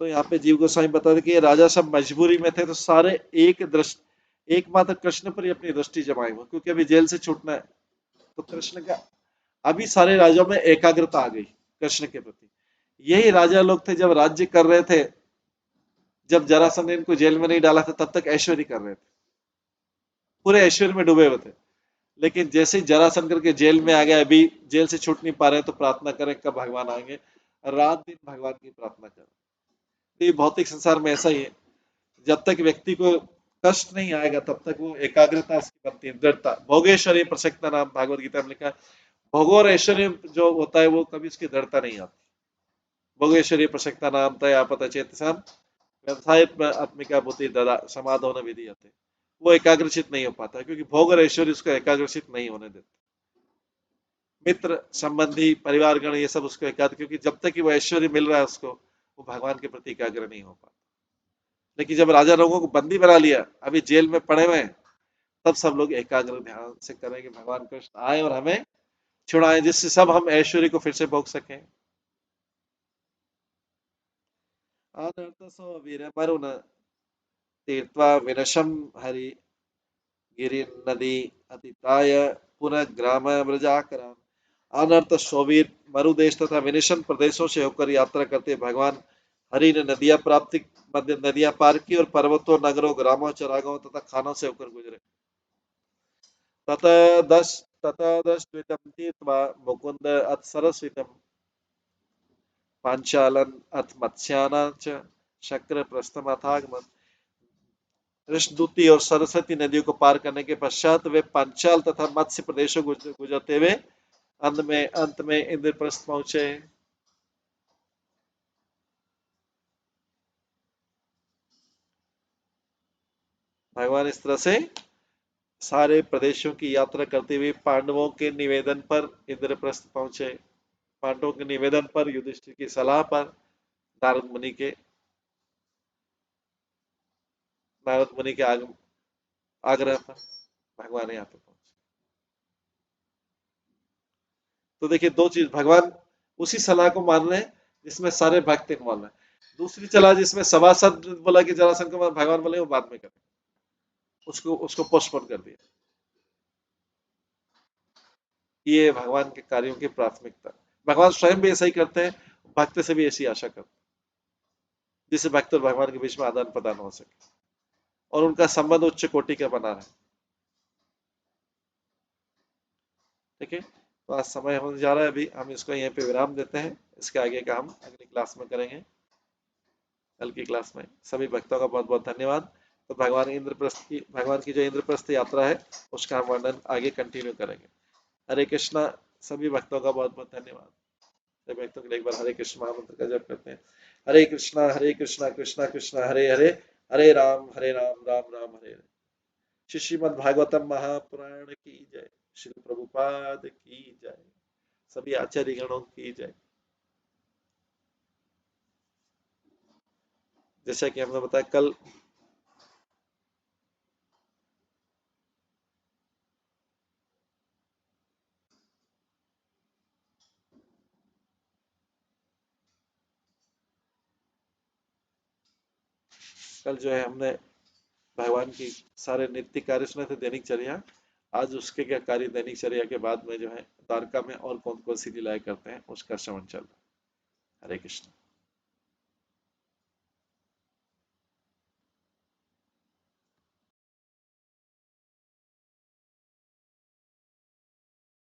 तो यहाँ पे जीव गोस्वामी बता रहे कि ये राजा सब मजबूरी में थे, तो सारे एकमात्र कृष्ण पर ही अपनी दृष्टि जमाए हुए, क्योंकि अभी जेल से छूटना है। तो कृष्ण का अभी सारे राजाओं में एकाग्रता आ गई कृष्ण के प्रति। यही राजा लोग थे जब राज्य कर रहे थे, जब जरासंध ने इनको जेल में नहीं डाला था, तब तक ऐश्वर्य कर रहे थे, पूरे ऐश्वर्य में डूबे हुए थे। लेकिन जैसे ही जरासंध करके जेल में आ गए, अभी जेल से छूट नहीं पा रहे, तो प्रार्थना करें कब भगवान आएंगे, रात दिन भगवान की प्रार्थना करें। तो ये भौतिक संसार में ऐसा ही है, जब तक व्यक्ति को कष्ट नहीं आएगा तब तक वो एकाग्रता उसकी बनती है, दृढ़ता। भोगेश्वरी प्रसक्ता नाम भागवत गीता में लिखा है, भोगो और ऐश्वर्य जो होता है वो कभी उसकी दृढ़ता नहीं आती। भोगेश्वरी प्रसक्ता नाम तय आपत चेतसाम व्यवसाय आत्मिका बुद्धि ददा समाधो न विधि आते। वो एकाग्रचित नहीं हो पाता क्योंकि भोग और ऐश्वर्य उसको एकाग्रचित नहीं होने देते। मित्र संबंधी परिवारगण ये सब उसको एकाग्र, क्योंकि जब तक कि वो ऐश्वर्य मिल रहा है उसको, वो भगवान के प्रति एकाग्र नहीं हो पाता। लेकिन जब राजा लोगों को बंदी बना लिया, अभी जेल में पड़े हुए हैं, तब सब लोग एकाग्र ध्यान से करेंगे भगवान कृष्ण आए और हमें छुड़ाएं, जिससे सब हम ऐश्वर्य को फिर से भोग सकें। अनर्थ सो वीर मरुन तीर्त्वा विनशम हरि गिरि नदी अतिताय पुनः ग्राम व्रजाकराम। अनर्थ शोवीर मरुदेश तथा विनिशन प्रदेशों से होकर यात्रा करते भगवान हरि ने नदियां प्राप्ति मध्य नदियां पार की और पर्वतों नगरों ग्रामों चरागाहों तथा खानों से होकर गुजरे। ततः दश ततः तीर्त्वा मुकुंद अथ सरस्वितम पांचालन अथ मत्स्याना च शक्र प्रस्थम अथागमन। ऋषदूती और सरस्वती नदियों को पार करने के पश्चात वे पांचाल तथा मत्स्य प्रदेशों गुजरते हुए अंत में इंद्रप्रस्थ पहुंचे। भगवान इस तरह से सारे प्रदेशों की यात्रा करते हुए पांडवों के निवेदन पर इंद्रप्रस्थ पहुंचे। पांडवों के निवेदन पर, युधिष्ठिर की सलाह पर, नारद मुनि के आग्रह पर भगवान यहाँ पे पहुंचे। तो देखिए दो चीज, भगवान उसी सलाह को मान रहे हैं जिसमें सारे भक्त इन्वॉल्व हैं। दूसरी सलाह जिसमें सभासद बोला कि जरासंध को भगवान बोले वो बाद में करें, उसको उसको पोस्टपोन कर दिया। ये भगवान के कार्यों की प्राथमिकता। भगवान स्वयं भी ऐसा ही करते हैं, भक्त से भी ऐसी आशा करते हैं, जिससे भक्त और भगवान के बीच में आदान प्रदान हो सके और उनका संबंध उच्च कोटि का बना रहे। ठीक है, तो आज समय होने जा रहा है, अभी हम इसको यहीं पे विराम देते हैं। इसके आगे का हम अगली क्लास में करेंगे, कल की क्लास में। सभी भक्तों का बहुत बहुत धन्यवाद। तो भगवान की जो इंद्रप्रस्थ यात्रा है उसका हम वर्णन आगे कंटिन्यू करेंगे। हरे कृष्णा। सभी भक्तों का बहुत बहुत धन्यवाद। सभी भक्तों के लिए एक बार हरे कृष्ण महामंत्र का जप करते हैं। हरे कृष्णा कृष्णा कृष्णा हरे हरे, हरे राम राम राम हरे हरे। श्रीमद् भागवतम महापुराण की जय। श्री प्रभुपाद की जय। सभी आचार्य गणों की जय। जैसा कि हमने बताया, कल जो है हमने भगवान की सारे नित्य कार्य सुने थे, दैनिक चर्या। आज उसके क्या कार्य दैनिक चर्या के बाद में जो है द्वारका में और कौन कौन सी लीलाएं करते हैं उसका श्रवण चल रहा है। हरे कृष्ण।